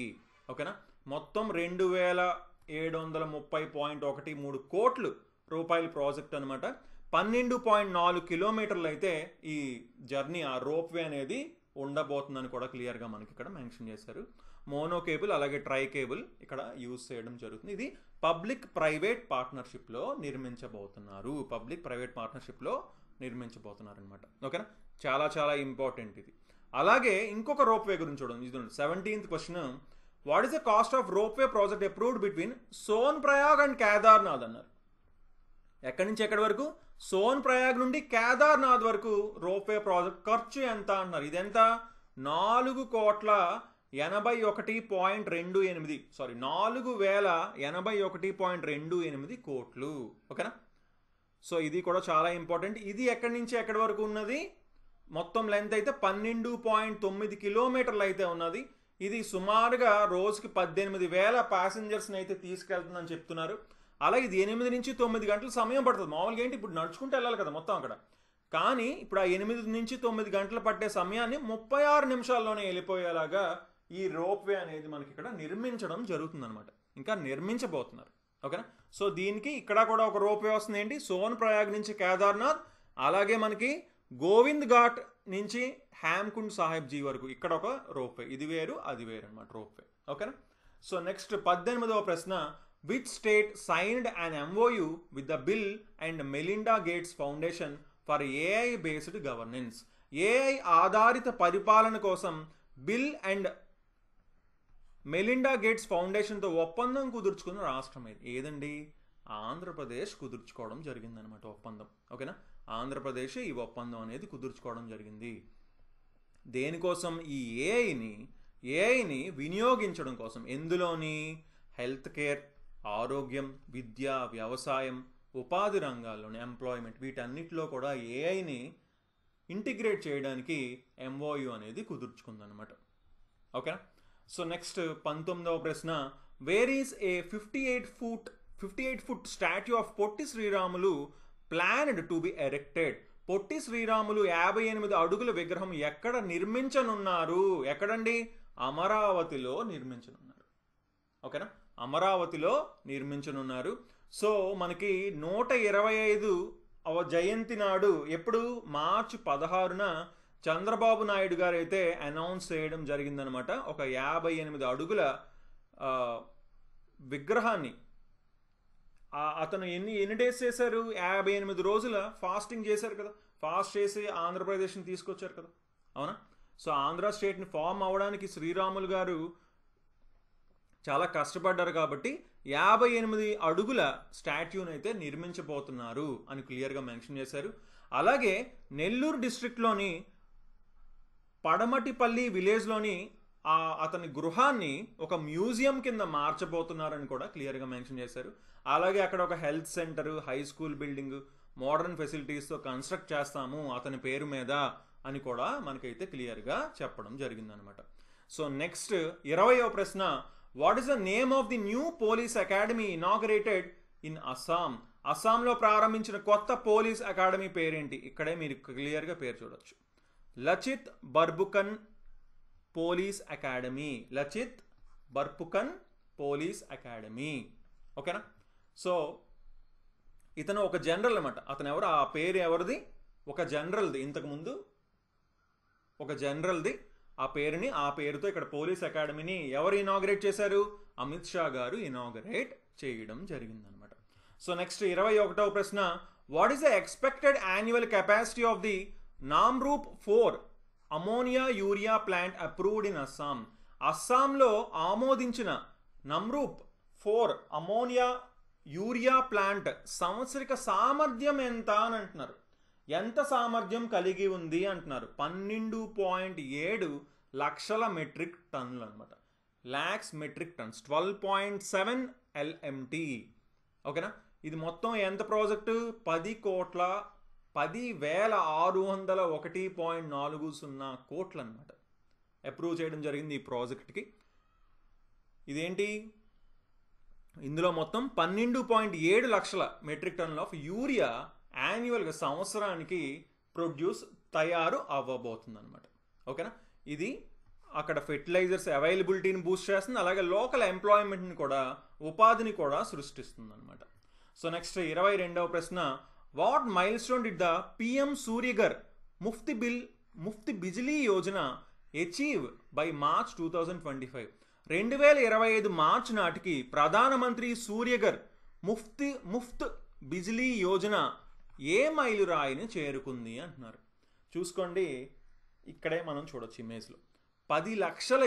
Speaker 1: ఓకేనా? మొత్తం 2,730.13 కోట్ల రూపాయల ప్రాజెక్ట్ అనమాట. 12.4 కిలోమీటర్లు అయితే ఈ జర్నీ, ఆ రోప్వే అనేది ఉండబోతుందని కూడా క్లియర్గా మనకి ఇక్కడ మెన్షన్ చేశారు. మోనో కేబుల్ అలాగే ట్రై కేబుల్ ఇక్కడ యూజ్ చేయడం జరుగుతుంది. ఇది పబ్లిక్ ప్రైవేట్ పార్ట్నర్షిప్లో నిర్మించబోతున్నారు అనమాట. ఓకేనా, చాలా చాలా ఇంపార్టెంట్ ఇది. అలాగే ఇంకొక రోప్వే గురించి చూడండి. ఇది 17th question. What is the cost of ropeway project approved between Sonprayag and Kedarnath అన్నారు. ఎక్కడి నుంచి ఎక్కడి వరకు? సోన్ ప్రయాగ్ నుండి కేదార్నాథ్ వరకు రోప్వే ప్రాజెక్ట్ ఖర్చు ఎంత అంటున్నారు. ఇదెంత? 4,081.28 కోట్లు. ఓకేనా, సో ఇది కూడా చాలా ఇంపార్టెంట్. ఇది ఎక్కడి నుంచి ఎక్కడి వరకు ఉన్నది? మొత్తం లెంత్ అయితే 12.9 కిలోమీటర్లు అయితే ఉన్నది. ఇది సుమారుగా రోజుకి 18,000 ప్యాసింజర్స్ని అయితే తీసుకెళ్తుందని చెప్తున్నారు. అలా ఇది 8 నుంచి 9 గంటల సమయం పడుతుంది. మామూలుగా ఏంటి, ఇప్పుడు నడుచుకుంటూ వెళ్ళాలి కదా మొత్తం అక్కడ. కానీ ఇప్పుడు ఆ 8 నుంచి 9 గంటలు పట్టే సమయాన్ని 36 నిమిషాల్లోనే వెళ్ళిపోయేలాగా ఈ రోప్వే అనేది మనకి ఇక్కడ నిర్మించడం జరుగుతుంది అనమాట. ఇంకా నిర్మించబోతున్నారు. ఓకేనా, సో దీనికి ఇక్కడ కూడా ఒక రోప్వే వస్తుంది. ఏంటి? సోన్ ప్రయాగ్ నుంచి కేదార్నాథ్, అలాగే మనకి గోవింద్ ఘాట్ నుంచి హేమ్కుండ్ సాహెబ్జీ వరకు ఇక్కడ ఒక రోప్వే. ఇది వేరు అది వేరు అనమాట రోప్వే. ఓకేనా, సో నెక్స్ట్ 18వ ప్రశ్న. Which state signed an MOU with the bill and Melinda gates foundation for AI based governance? AI ఆధారిత పరిపాలన కోసం బిల్ అండ్ మెలిండా గేట్స్ ఫౌండేషన్తో ఒప్పందం కుదుర్చుకున్న రాష్ట్రం ఏదండి? ఆంధ్రప్రదేశ్ కుదుర్చుకోవడం జరిగిందనమాట ఒప్పందం. ఓకేనా, ఆంధ్రప్రదేశ్ ఈ ఒప్పందం అనేది కుదుర్చుకోవడం జరిగింది. దేనికోసం? ఈ ఏఐని వినియోగించడం కోసం. ఎందులోని? హెల్త్ కేర్, ఆరోగ్యం, విద్య, వ్యవసాయం, ఉపాధి రంగాల్లోని ఎంప్లాయ్మెంట్, వీటన్నిటిలో కూడా ఏఐని ఇంటిగ్రేట్ చేయడానికి MOU అనేది కుదుర్చుకుందనమాట. ఓకేనా, సో నెక్స్ట్ 19వ ప్రశ్న. Where is a 58 foot statue of Potti Sriramulu planned to be erected? Potti Sriramulu 58 అడుగుల విగ్రహం ఎక్కడ నిర్మించనున్నారు? ఎక్కడండి? అమరావతిలో నిర్మించనున్నారు. ఓకేనా, అమరావతిలో నిర్మించనున్నారు. సో మనకి 125వ జయంతి నాడు ఎప్పుడు? మార్చి 16న చంద్రబాబు నాయుడు గారు అయితే అనౌన్స్ చేయడం జరిగిందనమాట. ఒక 58 అడుగుల విగ్రహాన్ని అతను ఎన్ని డేస్ చేశారు? 58 రోజుల ఫాస్టింగ్ చేశారు కదా. ఫాస్ట్ చేసి ఆంధ్రప్రదేశ్ని తీసుకొచ్చారు కదా. అవునా? సో ఆంధ్ర స్టేట్ని ఫామ్ అవ్వడానికి శ్రీరాములు గారు చాలా కష్టపడ్డారు కాబట్టి 58 అడుగుల స్టాట్యూని అయితే నిర్మించబోతున్నారు అని క్లియర్గా మెన్షన్ చేశారు. అలాగే నెల్లూరు డిస్ట్రిక్ట్లోని పడమటిపల్లి విలేజ్లోని అతని గృహాన్ని ఒక మ్యూజియం కింద మార్చబోతున్నారని కూడా క్లియర్గా మెన్షన్ చేశారు. అలాగే అక్కడ ఒక health centre, high school building, modern ఫెసిలిటీస్తో కన్స్ట్రక్ట్ చేస్తాము అతని పేరు మీద అని కూడా మనకైతే క్లియర్గా చెప్పడం జరిగిందనమాట. సో నెక్స్ట్ 20వ ప్రశ్న. What is the name of the new police academy inaugurated in Assam? అస్సాంలో ప్రారంభించిన కొత్త పోలీస్ అకాడమీ పేరేంటి? ఇక్కడే మీరు క్లియర్గా పేరు చూడొచ్చు. Lachit Borphukan Police Academy. Lachit Borphukan Police Academy. ఓకేనా, సో ఇతను ఒక జనరల్ అనమాట. అతను ఎవరు? ఆ పేరు ఎవరిది? ఒక జనరల్ది. ఇంతకుముందు ఒక జనరల్ది ఆ పేరుతో ఇక్కడ పోలీస్ అకాడమీని ఎవరు ఇనాగరేట్ చేశారు? అమిత్ షా గారు ఇనాగరేట్ చేయడం జరిగిందనమాట. సో నెక్స్ట్ 21వ ప్రశ్న. What is the expected annual capacity of the Namrup 4 ammonia urea plant approved in Assam? అస్సాంలో ఆమోదించిన నమ్రూప్ 4 అమోనియా యూరియా ప్లాంట్ సంవత్సరిక సామర్థ్యం ఎంత అని అంటున్నారు. ఎంత సామర్థ్యం కలిగి ఉంది అంటున్నారు? 12.7 లక్షల మెట్రిక్ టన్నులు అనమాట. Lakhs metric tons, 12.7 LMT. ఓకేనా, ఇది మొత్తం ఎంత ప్రాజెక్టు? 10,601.40 కోట్లు అనమాట అప్రూవ్ చేయడం జరిగింది ఈ ప్రాజెక్ట్కి. ఇదేంటి? ఇందులో మొత్తం 12.7 లక్షల మెట్రిక్ టన్నుల ఆఫ్ యూరియా యాన్యువల్గా సంవత్సరానికి తయారు అవ్వబోతుంది అనమాట. ఓకేనా, ఇది అక్కడ ఫెర్టిలైజర్స్ అవైలబిలిటీని బూస్ట్ చేస్తుంది, అలాగే లోకల్ ఎంప్లాయ్మెంట్ని కూడా, ఉపాధిని కూడా సృష్టిస్తుంది అనమాట. సో నెక్స్ట్ 22వ ప్రశ్న. What milestone did the PM Surya Ghar Muft Bijli Yojana achieve by March 2025? 2025 మార్చి నాటికి ప్రధానమంత్రి సూర్యఘర్ ముఫ్త్ బిజిలీ యోజన ఏ మైలురాయిని చేరుకుంది అంటున్నారు. చూసుకోండి, ఇక్కడే మనం చూడొచ్చు ఇమేజ్లో 10 లక్షల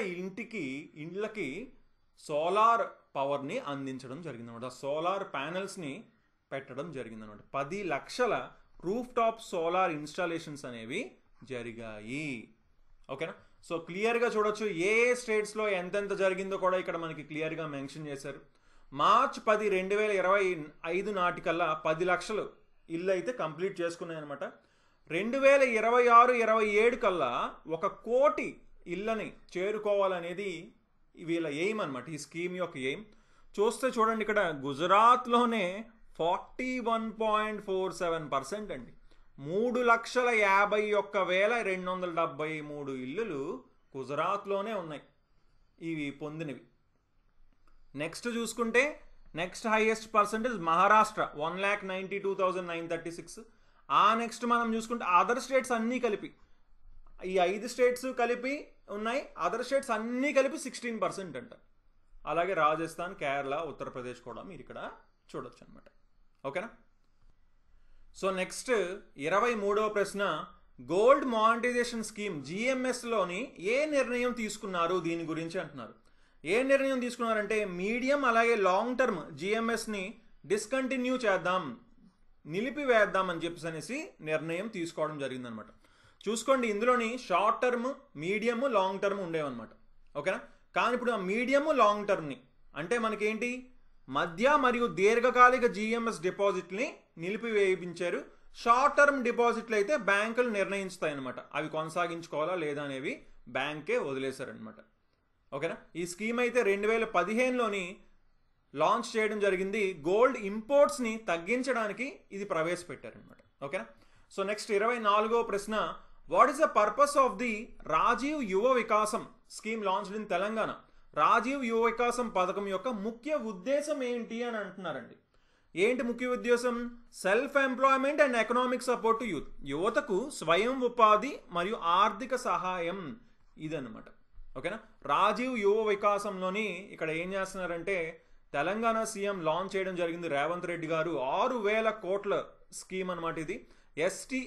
Speaker 1: ఇండ్లకి సోలార్ పవర్ని అందించడం జరిగిందనమాట. సోలార్ ప్యానెల్స్ని పెట్టడం జరిగిందనమాట. 10 లక్షల రూఫ్ టాప్ సోలార్ ఇన్స్టాలేషన్స్ అనేవి జరిగాయి. ఓకేనా? సో క్లియర్గా చూడొచ్చు ఏ స్టేట్స్లో ఎంతెంత జరిగిందో కూడా ఇక్కడ మనకి క్లియర్గా మెన్షన్ చేశారు. మార్చ్ 10, 2025 నాటికల్లా 10 లక్షలు ఇల్లు అయితే కంప్లీట్ చేసుకున్నాయి అనమాట. 2026-27 కల్లా 1 కోటి ఇళ్ళని చేరుకోవాలనేది వీళ్ళ ఎయిమ్ అనమాట. ఈ స్కీమ్ యొక్క ఎయిమ్ చూస్తే చూడండి, ఇక్కడ గుజరాత్లోనే 41.47% అండి. 3,51,273 ఇల్లులు గుజరాత్లోనే ఉన్నాయి ఇవి పొందినవి. నెక్స్ట్ చూసుకుంటే నెక్స్ట్ హైయెస్ట్ పర్సంటేజ్ మహారాష్ట్ర 1,92,936. ఆ నెక్స్ట్ మనం చూసుకుంటే అదర్ స్టేట్స్ అన్నీ కలిపి, ఈ 5 స్టేట్స్ కలిపి ఉన్నాయి, అదర్ స్టేట్స్ అన్నీ కలిపి 16% అంట. అలాగే రాజస్థాన్, కేరళ, ఉత్తరప్రదేశ్ కూడా మీరు ఇక్కడ చూడొచ్చు అనమాట. ఓకేనా? సో నెక్స్ట్ 23వ ప్రశ్న, గోల్డ్ మానిటైజేషన్ స్కీమ్ జిఎంఎస్లోని ఏ నిర్ణయం తీసుకున్నారు దీని గురించి అంటున్నారు. ఏ నిర్ణయం తీసుకున్నారంటే మీడియం అలాగే లాంగ్ టర్మ్ జిఎంఎస్ని డిస్కంటిన్యూ చేద్దాం, నిలిపివేద్దాం అని చెప్పేసి నిర్ణయం తీసుకోవడం జరిగిందనమాట. చూసుకోండి, ఇందులోని short term, medium, long term ఉండేవన్నమాట. ఓకేనా? కానీ ఇప్పుడు ఆ మీడియం, లాంగ్ టర్మ్ని అంటే మనకేంటి మధ్య మరియు దీర్ఘకాలిక జిఎంఎస్ డిపాజిట్ని నిలిపివేయించారు. షార్ట్ టర్మ్ డిపాజిట్లు అయితే బ్యాంకులు నిర్ణయిస్తాయి అనమాట, అవి కొనసాగించుకోవాలా లేదా అనేవి బ్యాంకే వదిలేశారనమాట. ఓకేనా? ఈ స్కీమ్ అయితే 2015లోని లాంచ్ చేయడం జరిగింది. గోల్డ్ ఇంపోర్ట్స్ని తగ్గించడానికి ఇది ప్రవేశపెట్టారనమాట. ఓకేనా? సో నెక్స్ట్ 24వ ప్రశ్న, what is the purpose of the Rajiv Yuva Vikasam scheme launched in Telangana. Rajiv Yuva Vikasam పథకం యొక్క ముఖ్య ఉద్దేశం ఏంటి అని అంటున్నారండి. ఏంటి ముఖ్య ఉద్దేశం? Self employment and economic support to youth, యువతకు స్వయం ఉపాధి మరియు ఆర్థిక సహాయం ఇదన్నమాట. ఓకేనా? రాజీవ్ యువ వికాసంలోని ఇక్కడ ఏం చేస్తున్నారంటే తెలంగాణ సీఎం లాంచ్ చేయడం జరిగింది రేవంత్ రెడ్డి గారు. 6,000 కోట్ల స్కీమ్ అనమాట ఇది. SC,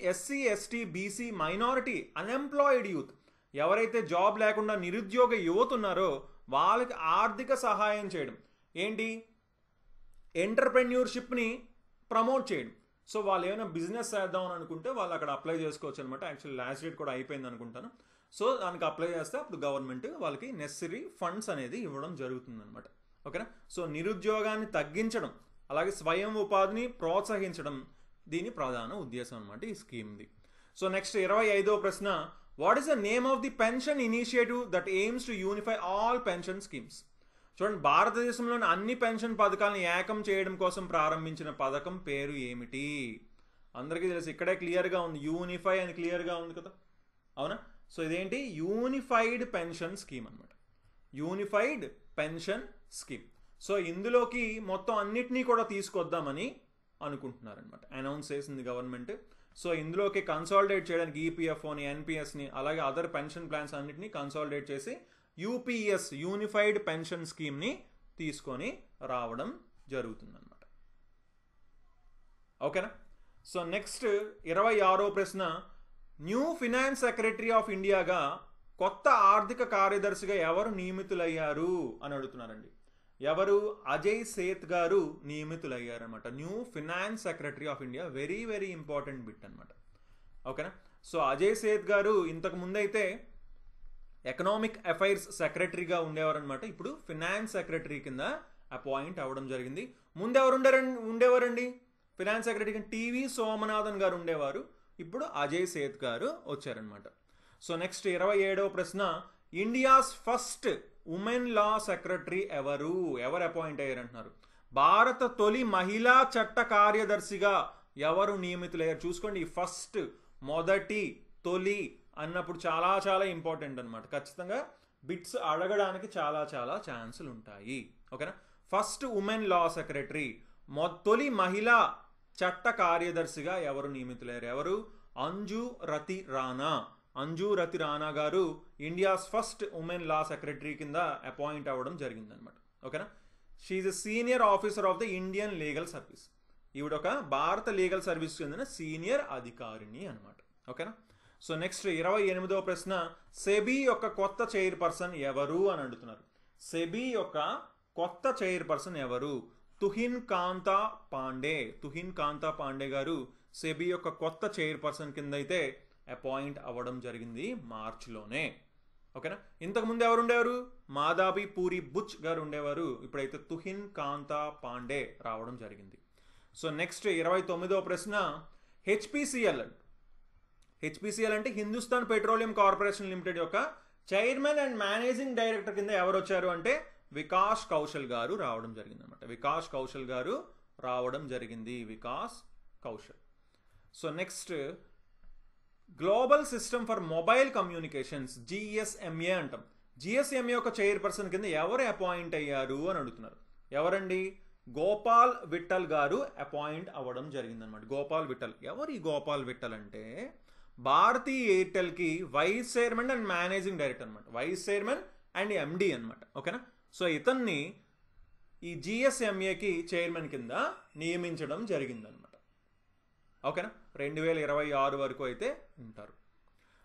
Speaker 1: ST, BC, minority, unemployed youth, ఎవరైతే జాబ్ లేకుండా నిరుద్యోగ యువత ఉన్నారో వాళ్ళకి ఆర్థిక సహాయం చేయడం. ఏంటి? ఎంటర్ప్రెన్యూర్షిప్ని ప్రమోట్ చేయడం. సో వాళ్ళు ఏమైనా బిజినెస్ చేద్దాం అని అనుకుంటే వాళ్ళు అక్కడ అప్లై చేసుకోవచ్చు అనమాట. యాక్చువల్లీ లాస్ట్ డేట్ కూడా అయిపోయింది అనుకుంటాను. సో దానికి అప్లై చేస్తే అప్పుడు గవర్నమెంట్ వాళ్ళకి నెసరీ ఫండ్స్ అనేది ఇవ్వడం జరుగుతుంది అనమాట. ఓకేనా? సో నిరుద్యోగాన్ని తగ్గించడం అలాగే స్వయం ఉపాధిని ప్రోత్సహించడం దీని ప్రధాన ఉద్దేశం అనమాట ఈ స్కీమ్ది. సో నెక్స్ట్ 25వ ప్రశ్న, what is the name of the pension initiative that AIIMS to unify all pension schemes. చూడండి, భారతదేశంలోని అన్ని పెన్షన్ పథకాలను ఏకం చేయడం కోసం ప్రారంభించిన పథకం పేరు ఏమిటి? అందరికీ తెలుసు, ఇక్కడే క్లియర్గా ఉంది, యూనిఫై అని క్లియర్గా ఉంది కదా, అవునా? సో ఇదేంటి? యూనిఫైడ్ పెన్షన్ స్కీమ్ అనమాట. Unified pension scheme. సో ఇందులోకి మొత్తం అన్నిటినీ కూడా తీసుకొద్దామని అనుకుంటున్నారనమాట, అనౌన్స్ చేసింది గవర్నమెంట్. సో ఇందులోకి కన్సాలిడేట్ చేయడానికి ఈపీఎఫ్ఓని, ఎన్పిఎస్ని అలాగే అదర్ పెన్షన్ ప్లాన్స్ అన్నిటినీ కన్సాలిడేట్ చేసి యూపీఎస్, యూనిఫైడ్ పెన్షన్ స్కీమ్ని తీసుకొని రావడం జరుగుతుందన్నమాట. ఓకేనా? సో నెక్స్ట్ 26వ ప్రశ్న, న్యూ ఫినాన్స్ సెక్రటరీ ఆఫ్ ఇండియాగా కొత్త ఆర్థిక కార్యదర్శిగా ఎవరు నియమితులయ్యారు అని అడుగుతున్నారండి. ఎవరు? అజయ్ సేత్ గారు నియమితులయ్యారనమాట. New finance secretary of India, very very important bit అనమాట. ఓకేనా? సో అజయ్ సేత్ గారు ఇంతకు ముందైతే ఎకనామిక్ అఫైర్స్ సెక్రటరీగా ఉండేవారనమాట. ఇప్పుడు ఫినాన్స్ సెక్రటరీ కింద అపాయింట్ అవ్వడం జరిగింది. ముందు ఎవరు ఉండేవారండి ఫినాన్స్ సెక్రటరీ? టీవీ సోమనాథన్ గారు ఉండేవారు. ఇప్పుడు అజయ్ సేత్ గారు వచ్చారనమాట. సో నెక్స్ట్ 27వ ప్రశ్న, India's first women law secretary ఎవరు అపాయింట్ అయ్యారంటున్నారు. భారత తొలి మహిళా చట్ట కార్యదర్శిగా ఎవరు నియమితులయ్యారు? చూసుకోండి, ఫస్ట్, మొదటి, తొలి అన్నప్పుడు చాలా చాలా ఇంపార్టెంట్ అనమాట. ఖచ్చితంగా బిట్స్ అడగడానికి చాలా చాలా ఛాన్సులు ఉంటాయి. ఓకేనా? ఫస్ట్ ఉమెన్ లా సెక్రటరీ, తొలి మహిళా చట్ట కార్యదర్శిగా ఎవరు నియమితులయ్యారు? ఎవరు? అంజు రతి రాణా. అంజు రతి రాణా గారు India's first women law secretary కింద అపాయింట్ అవ్వడం జరిగిందనమాట. ఓకేనా. She is a senior officer of the Indian legal service. ఈవిడ ఒక భారత లీగల్ సర్వీస్ చెందిన సీనియర్ అధికారిని అనమాట. ఓకేనా. సో నెక్స్ట్ 28వ ప్రశ్న, సెబీ యొక్క కొత్త చైర్పర్సన్ ఎవరు అని అడుగుతున్నారు. సెబీ యొక్క కొత్త చైర్పర్సన్ ఎవరు? తుహిన్ కాంతా పాండే. తుహిన్ కాంతా పాండే గారు సెబీ యొక్క కొత్త చైర్పర్సన్ కింద అయితే అపాయింట్ అవ్వడం జరిగింది మార్చిలోనే. ఓకేనా. ఇంతకుముందు ఎవరు ఉండేవారు? మాధవి పూరి బుచ్ గారు ఉండేవారు. ఇప్పుడైతే తుహిన్ కాంతా పాండే రావడం జరిగింది. సో నెక్స్ట్ 29వ ప్రశ్న, హెచ్పిసిఎల్. హెచ్పిసిఎల్ అంటే హిందుస్థాన్ పెట్రోలియం కార్పొరేషన్ లిమిటెడ్ యొక్క చైర్మన్ అండ్ మేనేజింగ్ డైరెక్టర్ కింద ఎవరు వచ్చారు అంటే వికాస్ కౌశల్ గారు రావడం జరిగింది అనమాట. వికాస్ కౌశల్ గారు రావడం జరిగింది. Vikas Kaushal. So next, global system for mobile communications, GSMA అంటాం. జిఎస్ఎంఏ యొక్క చైర్పర్సన్ కింద ఎవరు అపాయింట్ అయ్యారు అని అడుగుతున్నారు. ఎవరండి? గోపాల్ విఠల్ గారు అపాయింట్ అవ్వడం జరిగిందనమాట. గోపాల్ విఠల్. ఎవరు ఈ గోపాల్ విఠల్ అంటే భారతీ ఎయిర్టెల్కి vice chairman and managing director అనమాట. వైస్ చైర్మన్ అండ్ ఎండి అనమాట. ఓకేనా. సో ఇతన్ని ఈ జిఎస్ఎంఏకి చైర్మన్ కింద నియమించడం జరిగిందనమాట. ఓకేనా. 2026 వరకు అయితే ఉంటారు.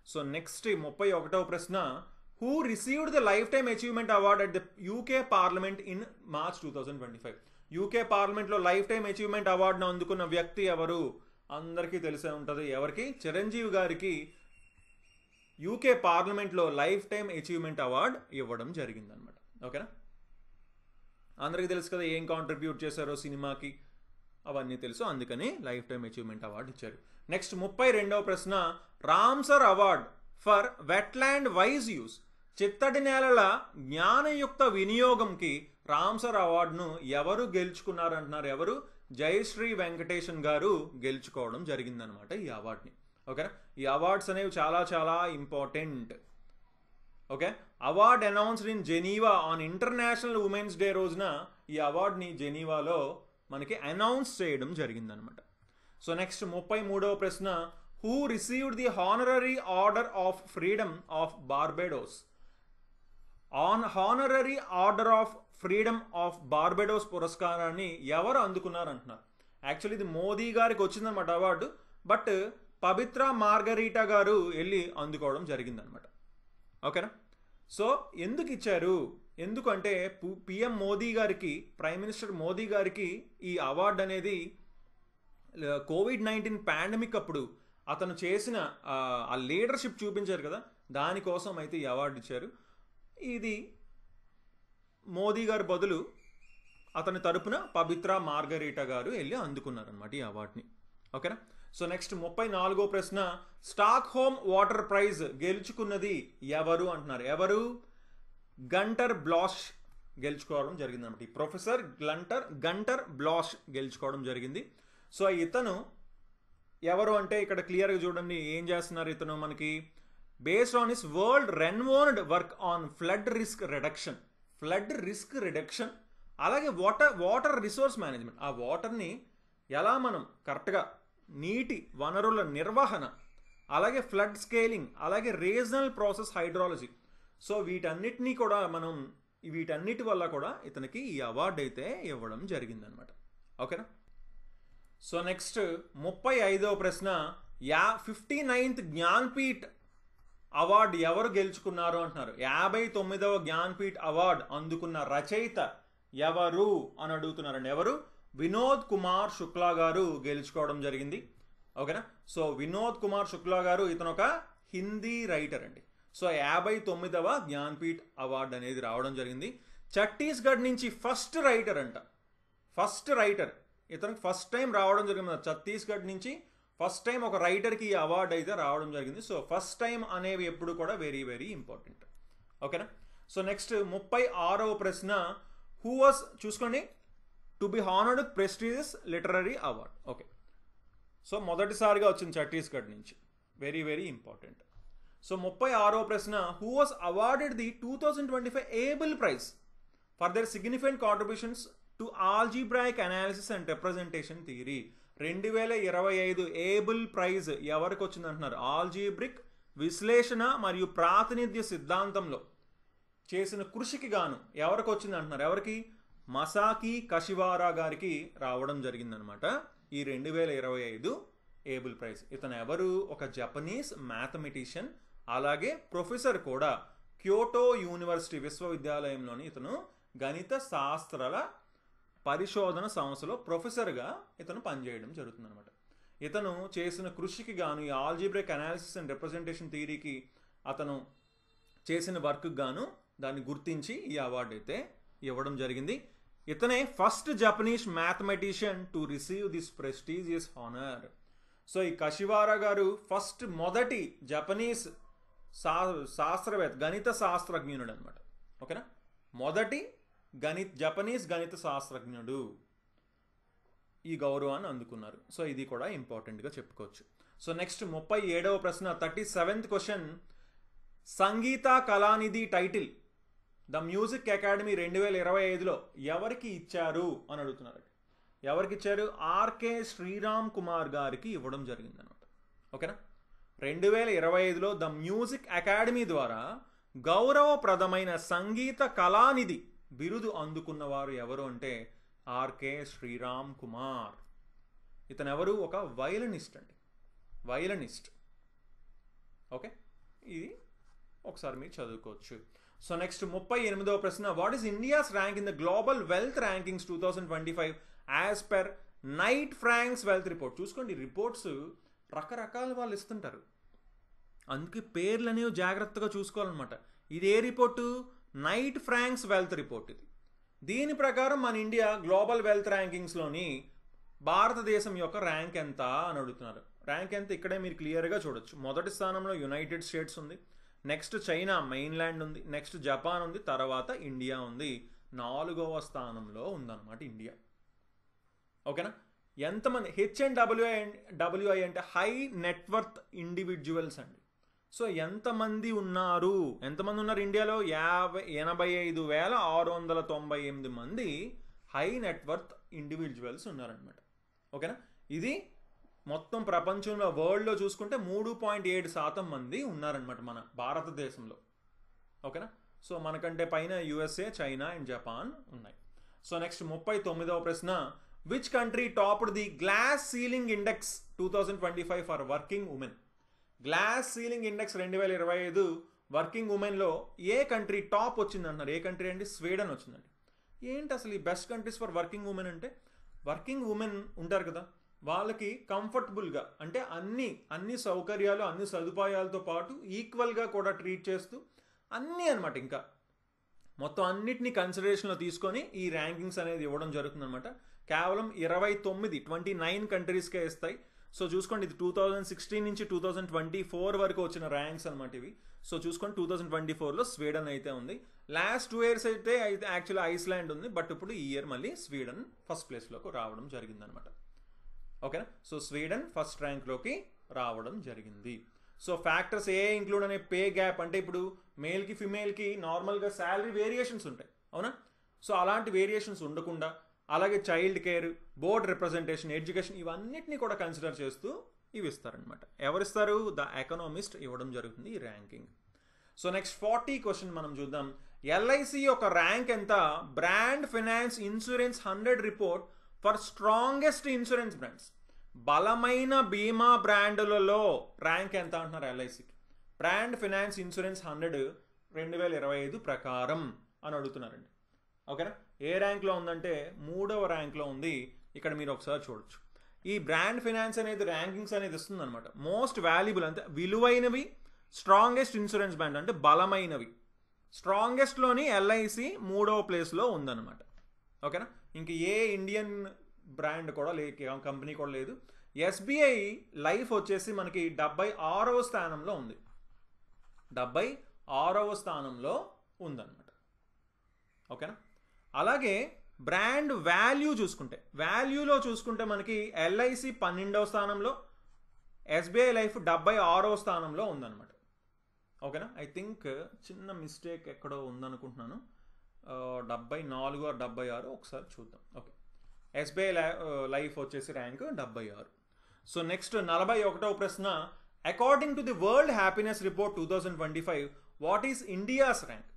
Speaker 1: సో నెక్స్ట్ 31వ ప్రశ్న, who received the life time achievement award at the UK parliament in March 2025. UK పార్లమెంట్లో లైఫ్ టైమ్ అచీవ్మెంట్ అవార్డును అందుకున్న వ్యక్తి ఎవరు? అందరికీ తెలిసే ఉంటుంది. ఎవరికి? చిరంజీవి గారికి యూకే పార్లమెంట్లో లైఫ్ టైమ్ అచీవ్మెంట్ అవార్డ్ ఇవ్వడం జరిగిందనమాట. ఓకేనా. అందరికీ తెలుసు కదా ఏం కాంట్రిబ్యూట్ చేశారో సినిమాకి, అవన్నీ తెలుసు. అందుకని లైఫ్ టైమ్ అచీవ్మెంట్ అవార్డు ఇచ్చారు. నెక్స్ట్ 32వ ప్రశ్న, Ramsar award for wetland wise use. చిత్తడి నేలల జ్ఞానయుక్త వినియోగంకి రామ్సర్ అవార్డును ఎవరు గెలుచుకున్నారు అంటున్నారు. ఎవరు? జయశ్రీ వెంకటేషన్ గారు గెలుచుకోవడం జరిగిందనమాట ఈ అవార్డుని. ఓకేనా. ఈ అవార్డ్స్ అనేవి చాలా చాలా important. Okay. Award announced in Geneva on international women's day రోజున ఈ అవార్డుని జెనీవాలో మనకి అనౌన్స్ చేయడం జరిగిందనమాట. సో నెక్స్ట్ 33వ ప్రశ్న, who received the Honorary Order of Freedom of Barbados. Honorary Order of Freedom of Barbados పురస్కారాన్ని ఎవరు అందుకున్నారు అంటున్నారు. యాక్చువల్లీ ఇది మోదీ గారికి వచ్చిందనమాట అవార్డు, బట్ పవిత్ర మార్గరీటా గారు వెళ్ళి అందుకోవడం జరిగిందనమాట. ఓకేనా. సో ఎందుకు ఇచ్చారు? ఎందుకంటే పిఎం మోదీ గారికి, ప్రైమ్ మినిస్టర్ మోదీ గారికి ఈ అవార్డు అనేది COVID-19 పాండమిక్ అప్పుడు అతను చేసిన ఆ లీడర్షిప్ చూపించారు కదా, దానికోసం అయితే ఈ అవార్డు ఇచ్చారు. ఇది మోదీ గారి బదులు అతని తరపున పవిత్ర మార్గరీటా గారు వెళ్ళి అందుకున్నారనమాట ఈ అవార్డుని. ఓకేనా. సో నెక్స్ట్ 34వ ప్రశ్న, స్టాక్ హోమ్ వాటర్ ప్రైజ్ గెలుచుకున్నది ఎవరు అంటున్నారు. ఎవరు? గంటర్ బ్లాష్ గెలుచుకోవడం జరిగింది అనమాట. ఈ ప్రొఫెసర్ గంటర్ బ్లాష్ గెలుచుకోవడం జరిగింది. సో ఇతను ఎవరు అంటే ఇక్కడ క్లియర్గా చూడండి ఏం చేస్తున్నారు. ఇతను మనకి based on his world renowned work on flood risk reduction, అలాగే వాటర్ రిసోర్స్ మేనేజ్మెంట్. ఆ వాటర్ని ఎలా మనం కరెక్ట్గా, నీటి వనరుల నిర్వహణ, అలాగే ఫ్లడ్ స్కేలింగ్, అలాగే రీజనల్ ప్రాసెస్ హైడ్రాలజీ. సో వీటన్నిటి వల్ల కూడా ఇతనికి ఈ అవార్డు అయితే ఇవ్వడం జరిగిందనమాట. ఓకేనా. సో నెక్స్ట్ 35వ ప్రశ్న, 59th జ్ఞాన్పీఠ్ అవార్డు ఎవరు గెలుచుకున్నారు అంటున్నారు. 59వ జ్ఞాన్పీఠ్ అవార్డు అందుకున్న రచయిత ఎవరు అని అడుగుతున్నారండి. ఎవరు? వినోద్ కుమార్ శుక్లా గారు గెలుచుకోవడం జరిగింది. ఓకేనా. సో వినోద్ కుమార్ శుక్లా గారు ఇతను ఒక హిందీ రైటర్ అండి. సో 59వ జ్ఞాన్పీఠ్ అవార్డు అనేది రావడం జరిగింది. ఛత్తీస్గఢ్ నుంచి ఫస్ట్ రైటర్ ఇతనికి ఫస్ట్ టైం రావడం జరిగింది. ఛత్తీస్గఢ్ నుంచి ఫస్ట్ టైం ఒక రైటర్కి ఈ అవార్డు అయితే రావడం జరిగింది. సో ఫస్ట్ టైం అనేవి ఎప్పుడు కూడా వెరీ వెరీ ఇంపార్టెంట్. ఓకేనా. సో నెక్స్ట్ 36వ ప్రశ్న, హూ వాస్, చూసుకోండి, to be honoured with prestigious literary award. Okay. So మొదటిసారిగా వచ్చింది ఛత్తీస్గఢ్ నుంచి, వెరీ వెరీ ఇంపార్టెంట్. సో 36వ ప్రశ్న, who was awarded the 2025 Abel prize for their significant contributions to algebraic analysis and representation theory. 2025 Abel prize ఎవరికి వచ్చింది అంటున్నారు. ఆల్జీబ్రిక్ విశ్లేషణ మరియు ప్రాతినిధ్య సిద్ధాంతంలో చేసిన కృషికి గాను ఎవరికి వచ్చింది అంటున్నారు? ఎవరికి? మసాకి కషివారా గారికి రావడం జరిగిందనమాట ఈ 2025 ఏబుల్ ప్రైజ్. ఇతను ఎవరు? ఒక జపనీస్ మ్యాథమెటిషియన్, అలాగే ప్రొఫెసర్ కూడా. క్యోటో యూనివర్సిటీ విశ్వవిద్యాలయంలోని ఇతను గణిత శాస్త్రాల పరిశోధన సంస్థలో ప్రొఫెసర్గా ఇతను పనిచేయడం జరుగుతుందన్నమాట. ఇతను చేసిన కృషికి గాను ఈ ఆల్జీబ్రిక్ అనాలిసిస్ అండ్ రిప్రజెంటేషన్ థియరీకి అతను చేసిన వర్క్కి గాను దాన్ని గుర్తించి ఈ అవార్డు అయితే ఇవ్వడం జరిగింది. ఇతనే first Japanese mathematician to receive this prestigious honour. So ఈ కషివారా గారు మొదటి జపనీస్ శాస్త్రవేత్త, గణిత శాస్త్రజ్ఞుడు అనమాట. ఓకేనా, మొదటి జపనీస్ గణిత శాస్త్రజ్ఞుడు ఈ గౌరవాన్ని అందుకున్నారు. సో ఇది కూడా ఇంపార్టెంట్గా చెప్పుకోవచ్చు. సో నెక్స్ట్ 37వ ప్రశ్న, 37th question. Sangita Kalanidhi title the Music Academy 2025లో ఎవరికి ఇచ్చారు అని అడుగుతున్నారు. ఎవరికి ఇచ్చారు? ఆర్కే శ్రీరామ్ కుమార్ గారికి ఇవ్వడం జరిగింది అనమాట. ఓకేనా, 2025లో ద మ్యూజిక్ అకాడమీ ద్వారా గౌరవప్రదమైన సంగీత కళానిధి బిరుదు అందుకున్నవారు ఎవరు అంటే ఆర్కే శ్రీరామ్ కుమార్. ఇతను ఎవరు? ఒక వయలినిస్ట్ అండి, వయలినిస్ట్. ఓకే, ఇది ఒకసారి మీరు చదువుకోవచ్చు. సో నెక్స్ట్ 38వ ప్రశ్న. What is India's rank in the global wealth rankings 2025 as per Knight Frank's wealth report? చూసుకోండి, రిపోర్ట్స్ రకరకాల వాళ్ళు ఇస్తుంటారు, అందుకే పేర్లు అనేవి జాగ్రత్తగా చూసుకోవాలన్నమాట. ఇది ఏ report? Knight Frank's wealth report ఇది. దీని ప్రకారం మన ఇండియా గ్లోబల్ వెల్త్ ర్యాంకింగ్స్లోని భారతదేశం యొక్క ర్యాంక్ ఎంత అని అడుగుతున్నారు. ర్యాంక్ ఎంత ఇక్కడే మీరు క్లియర్గా చూడొచ్చు. మొదటి స్థానంలో యునైటెడ్ స్టేట్స్ ఉంది, నెక్స్ట్ చైనా మెయిన్ల్యాండ్ ఉంది, నెక్స్ట్ జపాన్ ఉంది, తర్వాత ఇండియా ఉంది. 4వ స్థానంలో ఉందన్నమాట ఇండియా. ఓకేనా, ఎంతమంది? HNWI అంటే హై నెట్వర్త్ ఇండివిజువల్స్ అండి. సో ఎంతమంది ఉన్నారు ఇండియాలో? 85,698 మంది హై నెట్వర్త్ ఇండివిజువల్స్ ఉన్నారనమాట. ఓకేనా, ఇది మొత్తం ప్రపంచంలో వరల్డ్లో చూసుకుంటే 3.7% మంది ఉన్నారనమాట మన భారతదేశంలో. ఓకేనా, సో మనకంటే పైన USA, చైనా అండ్ జపాన్ ఉన్నాయి. సో నెక్స్ట్ 39వ ప్రశ్న. Which country topped the glass ceiling index 2025 for working women? Glass ceiling index 2025 working ఉమెన్లో ఏ కంట్రీ టాప్ వచ్చింది అంటున్నారు? ఏ కంట్రీ అండి? స్వీడన్ వచ్చిందండి. ఏంటి అసలు ఈ best countries for working women అంటే? వర్కింగ్ ఉమెన్ ఉంటారు కదా, వాళ్ళకి కంఫర్టబుల్గా అంటే అన్ని సౌకర్యాలు, అన్ని సదుపాయాలతో పాటు ఈక్వల్గా కూడా ట్రీట్ చేస్తూ అన్నీ అనమాట, ఇంకా మొత్తం అన్నిటినీ కన్సిడరేషన్లో తీసుకొని ఈ ర్యాంకింగ్స్ అనేది ఇవ్వడం జరుగుతుందన్నమాట. కేవలం 29 కంట్రీస్కే ఇస్తాయి. సో చూసుకోండి, ఇది 2016 నుంచి 2024 వరకు వచ్చిన ర్యాంక్స్ అనమాట ఇవి. సో చూసుకోండి, 2024లో స్వీడన్ అయితే ఉంది. లాస్ట్ 2 years అయితే యాక్చువల్లీ ఐస్లాండ్ ఉంది, బట్ ఇప్పుడు ఈ ఇయర్ మళ్ళీ స్వీడన్ ఫస్ట్ ప్లేస్లోకి రావడం జరిగిందనమాట. ఓకేనా, సో స్వీడన్ ఫస్ట్ ర్యాంక్లోకి రావడం జరిగింది. సో ఫ్యాక్టర్స్ ఏ ఇంక్లూడ్ అనే పే గ్యాప్ అంటే ఇప్పుడు మేల్కి ఫిమేల్కి నార్మల్గా శాలరీ వేరియేషన్స్ ఉంటాయి, అవునా? సో అలాంటి వేరియేషన్స్ ఉండకుండా, అలాగే child care, board representation, education, ఇవన్నిటిని కూడా కన్సిడర్ చేస్తూ ఇవి ఇస్తారనమాట. ఎవరిస్తారు? ద ఎకనామిస్ట్ ఇవ్వడం జరుగుతుంది ఈ ర్యాంకింగ్. సో నెక్స్ట్ 40 క్వశ్చన్ మనం చూద్దాం. ఎల్ఐసి యొక్క ర్యాంక్ ఎంత? Brand finance insurance 100 report for strongest insurance brands. బలమైన బీమా బ్రాండులలో ర్యాంక్ ఎంత అంటున్నారు ఎల్ఐసికి? బ్రాండ్ ఫైనాన్స్ ఇన్సూరెన్స్ 100 2025 ప్రకారం అని అడుగుతున్నారండి. ఓకేనా, ఏ ర్యాంక్లో ఉందంటే 3వ ర్యాంక్లో ఉంది. ఇక్కడ మీరు ఒకసారి చూడొచ్చు. ఈ బ్రాండ్ ఫైనాన్స్ అనేది ర్యాంకింగ్స్ అనేది ఇస్తుంది అనమాట. మోస్ట్ వాల్యుబుల్ అంటే విలువైనవి, స్ట్రాంగెస్ట్ ఇన్సూరెన్స్ బ్రాండ్ అంటే బలమైనవి. స్ట్రాంగెస్ట్లోని ఎల్ఐసి 3వ ప్లేస్లో ఉందన్నమాట. ఓకేనా, ఇంక ఏ ఇండియన్ బ్రాండ్ కూడా కంపెనీ కూడా లేదు. ఎస్బీఐ లైఫ్ వచ్చేసి మనకి 76వ స్థానంలో ఉంది. 76వ స్థానంలో ఉందన్నమాట. ఓకేనా, అలాగే బ్రాండ్ వాల్యూ చూసుకుంటే మనకి ఎల్ఐసి 12వ స్థానంలో, ఎస్బీఐ లైఫ్ 76వ స్థానంలో ఉందన్నమాట. ఓకేనా, ఐ థింక్ చిన్న మిస్టేక్ ఎక్కడో ఉందనుకుంటున్నాను. 74 or 76 ఒకసారి చూద్దాం. ఓకే, ఎస్బీఐ లైఫ్ వచ్చేసి ర్యాంక్ 76. సో నెక్స్ట్ 41వ ప్రశ్న. According to the world happiness report 2025 what is India's rank?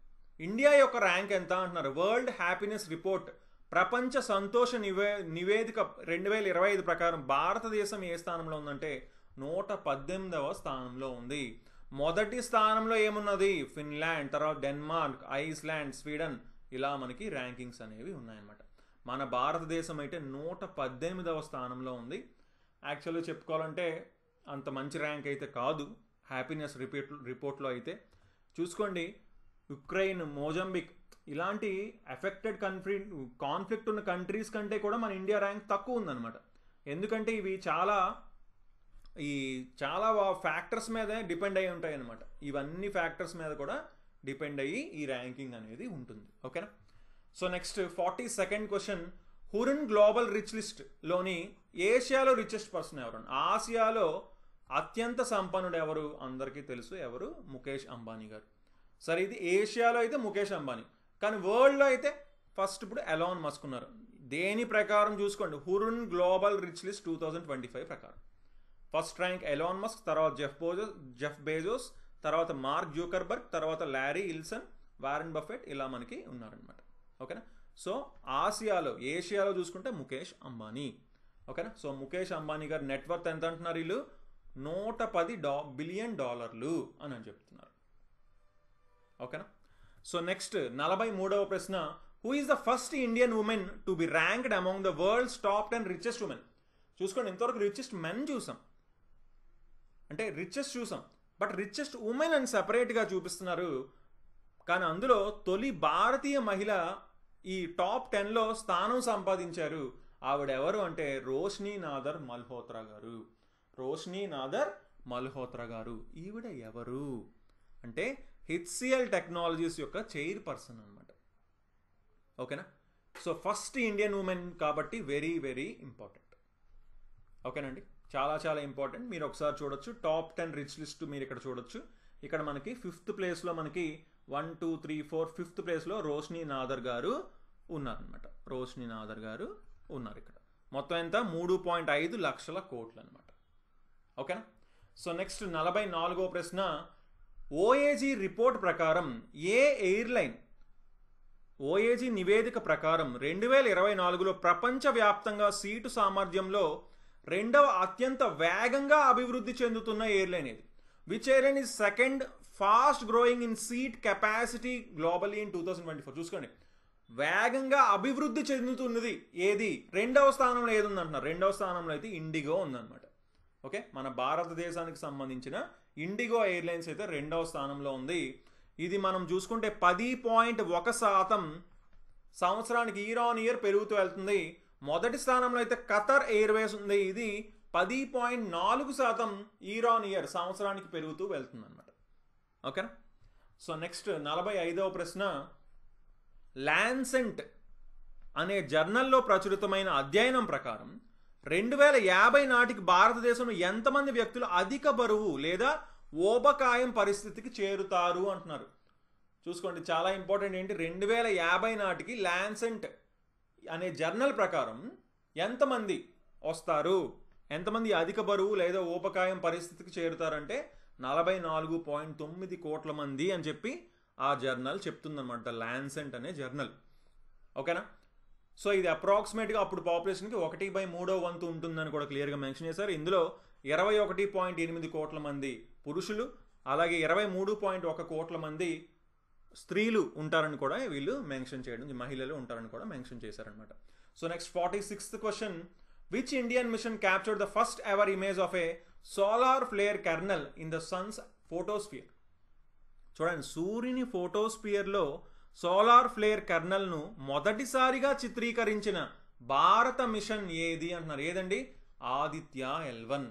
Speaker 1: India యొక్క ర్యాంక్ ఎంత అంటున్నారు. వరల్డ్ హ్యాపీనెస్ రిపోర్ట్ ప్రపంచ సంతోష నివేదిక 2025 ప్రకారం భారతదేశం ఏ స్థానంలో ఉందంటే 118వ స్థానంలో ఉంది. మొదటి స్థానంలో ఏమున్నది? ఫిన్లాండ్, తర్వాత డెన్మార్క్, ఐస్లాండ్, స్వీడన్, ఇలా మనకి ర్యాంకింగ్స్ అనేవి ఉన్నాయన్నమాట. మన భారతదేశం అయితే 118వ స్థానంలో ఉంది. యాక్చువల్గా చెప్పుకోవాలంటే అంత మంచి ర్యాంక్ అయితే కాదు హ్యాపీనెస్ రిపోర్ట్లో అయితే. చూసుకోండి, యుక్రెయిన్, మోజంబిక్ ఇలాంటి ఎఫెక్టెడ్ కాన్ఫ్లిక్ట్ ఉన్న కంట్రీస్ కంటే కూడా మన ఇండియా ర్యాంక్ తక్కువ ఉందన్నమాట. ఎందుకంటే ఇవి చాలా ఫ్యాక్టర్స్ మీదే డిపెండ్ అయ్యి ఉంటాయి అన్నమాట. ఇవన్నీ ఫ్యాక్టర్స్ మీద కూడా డిపెండ్ అయ్యి ఈ ర్యాంకింగ్ అనేది ఉంటుంది. ఓకేనా? So next 42nd question, Hurun global rich లిస్ట్లోని ఏషియాలో రిచెస్ట్ పర్సన్ ఎవరు? ఆసియాలో అత్యంత సంపన్నుడు ఎవరు? అందరికీ తెలుసు, ఎవరు? ముఖేష్ అంబానీ గారు. సరే, ఇది ఏషియాలో అయితే ముఖేష్ అంబానీ, కానీ వరల్డ్లో అయితే ఫస్ట్ ఇప్పుడు ఎలాన్ మస్క్ ఉన్నారు. దేని ప్రకారం చూసుకోండి, హురన్ గ్లోబల్ రిచ్ లిస్ట్ 2025 ప్రకారం ఫస్ట్ ర్యాంక్ ఎలాన్ మస్క్, తర్వాత జెఫ్ బేజోస్, తర్వాత మార్క్ జూకర్బర్గ్, తర్వాత లారీ ఇల్సన్, వారెన్ బఫెట్, ఇలా మనకి ఉన్నారనమాట. ఓకేనా? సో ఏషియాలో చూసుకుంటే ముఖేష్ అంబానీ. ఓకేనా? సో ముఖేష్ అంబానీ గారు నెట్వర్త్ ఎంత అంటున్నారు? వీళ్ళు $110 బిలియన్ అని చెప్తున్నారు. ఓకేనా? సో నెక్స్ట్ 43వ ప్రశ్న, who is the first Indian women to be ranked among the world's top 10 richest women? చూసుకోండి, ఇంతవరకు రిచెస్ట్ మెన్ చూసాం, అంటే రిచెస్ట్ చూసాం, బట్ రిచెస్ట్ ఉమెన్ అని సపరేట్గా చూపిస్తున్నారు. కానీ అందులో తొలి భారతీయ మహిళ ఈ టాప్ 10లో స్థానం సంపాదించారు. ఆవిడ ఎవరు అంటే రోష్ని నాదర్ మల్హోత్రా గారు. ఈవిడ ఎవరు అంటే HCL టెక్నాలజీస్ యొక్క చైర్ పర్సన్ అనమాట. ఓకేనా? సో ఫస్ట్ ఇండియన్ ఉమెన్ కాబట్టి వెరీ వెరీ ఇంపార్టెంట్. ఓకేనండి, చాలా ఇంపార్టెంట్. మీరు ఒకసారి చూడొచ్చు, టాప్ 10 రిచ్ లిస్ట్ మీరు ఇక్కడ చూడొచ్చు. ఇక్కడ మనకి 5th ప్లేస్లో మనకి 1 2 3 4 5th ప్లేస్లో రోష్ని నాదర్ గారు ఉన్నారనమాట. ఇక్కడ మొత్తం ఎంత? 3.5 లక్షల కోట్లు అనమాట. ఓకేనా? సో నెక్స్ట్ 44వ ప్రశ్న, OAG రిపోర్ట్ ప్రకారం ఏ ఎయిర్లైన్ OAG నివేదిక ప్రకారం 2024లో ప్రపంచవ్యాప్తంగా సీటు సామర్థ్యంలో 2వ అత్యంత వేగంగా అభివృద్ధి చెందుతున్న ఎయిర్లైన్ ఏది? Which airline is second fast growing in seat capacity globally in 2024? చూసుకోండి, వేగంగా అభివృద్ధి చెందుతున్నది ఏది? 2వ స్థానంలో ఏది ఉందంటున్నారు? 2వ స్థానంలో అయితే ఇండిగో ఉందన్నమాట. ఓకే, మన భారతదేశానికి సంబంధించిన ఇండిగో ఎయిర్లైన్స్ అయితే 2వ స్థానంలో ఉంది. ఇది మనం చూసుకుంటే 10.1% సంవత్సరానికి ఇయర్ ఆన్ ఇయర్ పెరుగుతూ వెళ్తుంది. మొదటి స్థానంలో అయితే ఖతర్ ఎయిర్వేస్ ఉంది. ఇది 10.4% ఇయర్ ఆన్ ఇయర్ సంవత్సరానికి పెరుగుతూ వెళ్తుంది అనమాట. ఓకేనా? సో నెక్స్ట్ 45వ ప్రశ్న, ల్యాన్సెంట్ అనే జర్నల్లో ప్రచురితమైన అధ్యయనం ప్రకారం 2050 నాటికి భారతదేశంలో ఎంతమంది వ్యక్తులు అధిక బరువు లేదా ఊబకాయం పరిస్థితికి చేరుతారు అంటున్నారు. చూసుకోండి, చాలా ఇంపార్టెంట్. ఏంటి? 2050 నాటికి ల్యాన్సెంట్ అనే జర్నల్ ప్రకారం ఎంతమంది వస్తారు, ఎంతమంది అధిక బరువు లేదా ఊబకాయం పరిస్థితికి చేరుతారంటే 44.9 కోట్ల మంది అని చెప్పి ఆ జర్నల్ చెప్తుందన్నమాట, ల్యాన్సెంట్ అనే జర్నల్. ఓకేనా? సో ఇది అప్రాక్సిమేట్గా అప్పుడు పాపులేషన్కి 1/3 వంతు ఉంటుందని కూడా క్లియర్గా మెన్షన్ చేశారు. ఇందులో 21.8 కోట్ల మంది పురుషులు, అలాగే 23.1 కోట్ల మంది స్త్రీలు ఉంటారని కూడా వీళ్ళు మెన్షన్ చేయడం, మహిళలు ఉంటారని కూడా మెన్షన్ చేశారనమాట. So next 46th question, which Indian mission captured the first ever image of a solar flare kernel in the sun's photosphere? చూడండి, సూర్యుని ఫోటోస్ఫియర్లో సోలార్ ఫ్లేర్ కెర్నల్ను మొదటిసారిగా చిత్రీకరించిన భారత మిషన్ ఏది అంటున్నారు. ఏదండి? ఆదిత్య L1.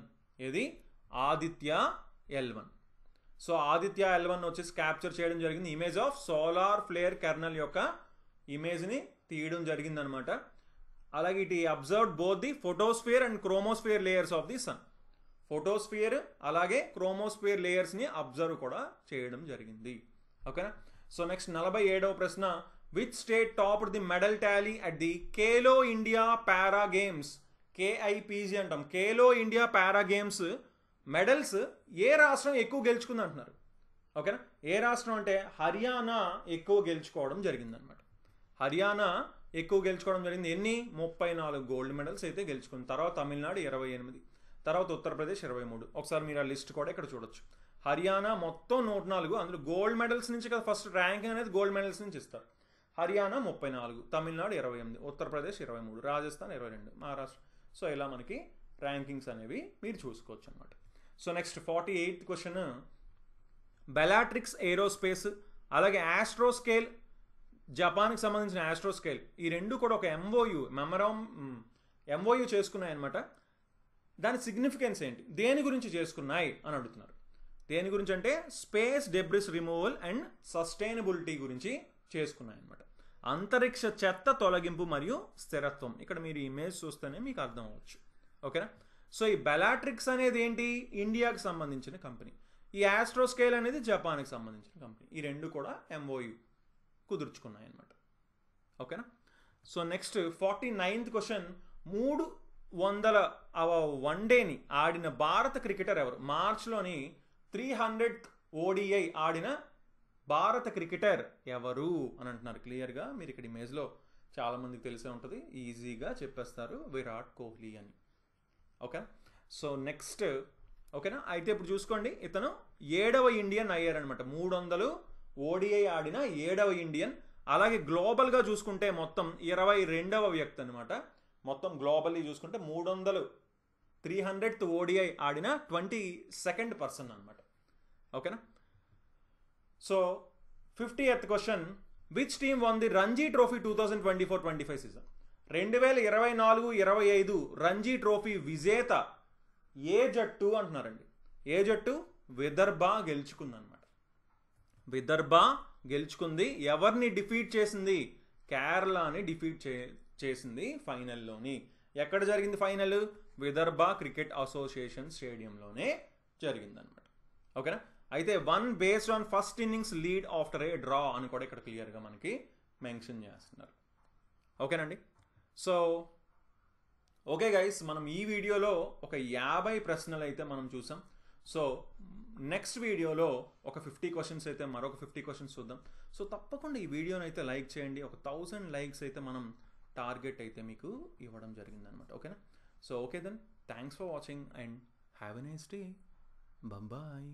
Speaker 1: ఏది? Aditya L1. So Aditya L1 వచ్చేసి క్యాప్చర్ చేయడం జరిగింది. Image of solar flare kernel యొక్క ఇమేజ్ని తీయడం జరిగింది అనమాట. అలాగే it observed both the photosphere and chromosphere layers of the sun. Photosphere అలాగే క్రోమోస్ఫియర్ లేయర్స్ని అబ్జర్వ్ కూడా చేయడం జరిగింది. ఓకేనా? సో నెక్స్ట్ 47వ ప్రశ్న, which state topped the medal tally at the Khelo India Para Games? KIPG అంటాం. Khelo India Para Games medals ఏ రాష్ట్రం ఎక్కువ గెలుచుకుంది అంటున్నారు. ఓకేనా, ఏ రాష్ట్రం అంటే హర్యానా ఎక్కువ గెలుచుకోవడం జరిగిందనమాట. హర్యానా ఎక్కువ గెలుచుకోవడం జరిగింది. ఎన్ని? 34 గోల్డ్ మెడల్స్ అయితే గెలుచుకుంది. తర్వాత తమిళనాడు 28, తర్వాత ఉత్తరప్రదేశ్ 23. ఒకసారి మీరు ఆ లిస్ట్ కూడా ఇక్కడ చూడొచ్చు. హర్యానా మొత్తం 104, అందులో గోల్డ్ మెడల్స్ నుంచి కదా ఫస్ట్ ర్యాంకింగ్ అనేది గోల్డ్ మెడల్స్ నుంచి ఇస్తారు. హర్యానా 34, తమిళనాడు 28, ఉత్తరప్రదేశ్ 23, రాజస్థాన్ 22, మహారాష్ట్ర. సో ఇలా మనకి ర్యాంకింగ్స్ అనేవి మీరు చూసుకోవచ్చు అనమాట. So next 48th question, Bellatrix Aerospace అలాగే ఆస్ట్రోస్కేల్, జపాన్కి సంబంధించిన ఆస్ట్రోస్కేల్, ఈ రెండు కూడా ఒక ఎంఓయూ చేసుకున్నాయన్నమాట. దాని సిగ్నిఫికెన్స్ ఏంటి, దేని గురించి చేసుకున్నాయి అని అడుగుతున్నారు. దేని గురించి అంటే space debris removal and sustainability గురించి చేసుకున్నాయి అనమాట. అంతరిక్ష చెత్త తొలగింపు మరియు స్థిరత్వం. ఇక్కడ మీరు ఇమేజ్ చూస్తేనే మీకు అర్థం అవ్వచ్చు. ఓకేనా. సో ఈ బెలాట్రిక్స్ అనేది ఏంటి, ఇండియాకి సంబంధించిన కంపెనీ. ఈ ఆస్ట్రోస్కేల్ అనేది జపాన్కి సంబంధించిన కంపెనీ. ఈ రెండు కూడా ఎంఓయూ కుదుర్చుకున్నాయి అనమాట. ఓకేనా. సో నెక్స్ట్ 49th క్వశ్చన్, 300వ వన్డేని ఆడిన భారత క్రికెటర్ ఎవరు? మార్చ్లోని 300th ODI ఆడిన భారత క్రికెటర్ ఎవరు అని అంటున్నారు. క్లియర్గా మీరు ఇక్కడ ఇమేజ్లో చాలామందికి తెలిసే ఉంటుంది, ఈజీగా చెప్పేస్తారు, విరాట్ కోహ్లీ అని. ఓకే. సో నెక్స్ట్ ఓకేనా. అయితే ఇప్పుడు చూసుకోండి, ఇతను 7వ ఇండియన్ అయ్యారనమాట. 300 ODI ఆడిన 7వ ఇండియన్. అలాగే గ్లోబల్గా చూసుకుంటే మొత్తం 22వ వ్యక్తి అనమాట. మొత్తం గ్లోబల్లీ చూసుకుంటే 300th ODI ఆడిన 22nd పర్సన్ అనమాట. ఓకేనా. So 50th question, which team one the Ranji trophy 2024-25 season? 2024-25 Ranji trophy విజేత ఏ జట్టు అంటున్నారండి. ఏ జట్టు? విదర్భ గెలుచుకుందనమాట. విదర్భ గెలుచుకుంది. ఎవరిని డిఫీట్ చేసింది? కేరళని డిఫీట్ చేసింది ఫైనల్లోని. ఎక్కడ జరిగింది ఫైనల్? విదర్భ క్రికెట్ అసోసియేషన్ స్టేడియంలోనే జరిగిందనమాట. ఓకేనా. అయితే 1 based on first innings lead after A draw అని కూడా ఇక్కడ క్లియర్గా మనకి మెన్షన్ చేస్తున్నారు. ఓకేనండి. సో ఓకే గైస్, మనం ఈ వీడియోలో ఒక 50 ప్రశ్నలు అయితే మనం చూసాం. సో నెక్స్ట్ వీడియోలో ఒక 50 క్వశ్చన్స్ అయితే, మరొక 50 క్వశ్చన్స్ చూద్దాం. సో తప్పకుండా ఈ వీడియోని అయితే లైక్ చేయండి. ఒక 1000 లైక్స్ అయితే మనం టార్గెట్ అయితే మీకు ఇవ్వడం జరిగిందనమాట. ఓకేనా. So okay then, thanks for watching and have a nice day. Bye.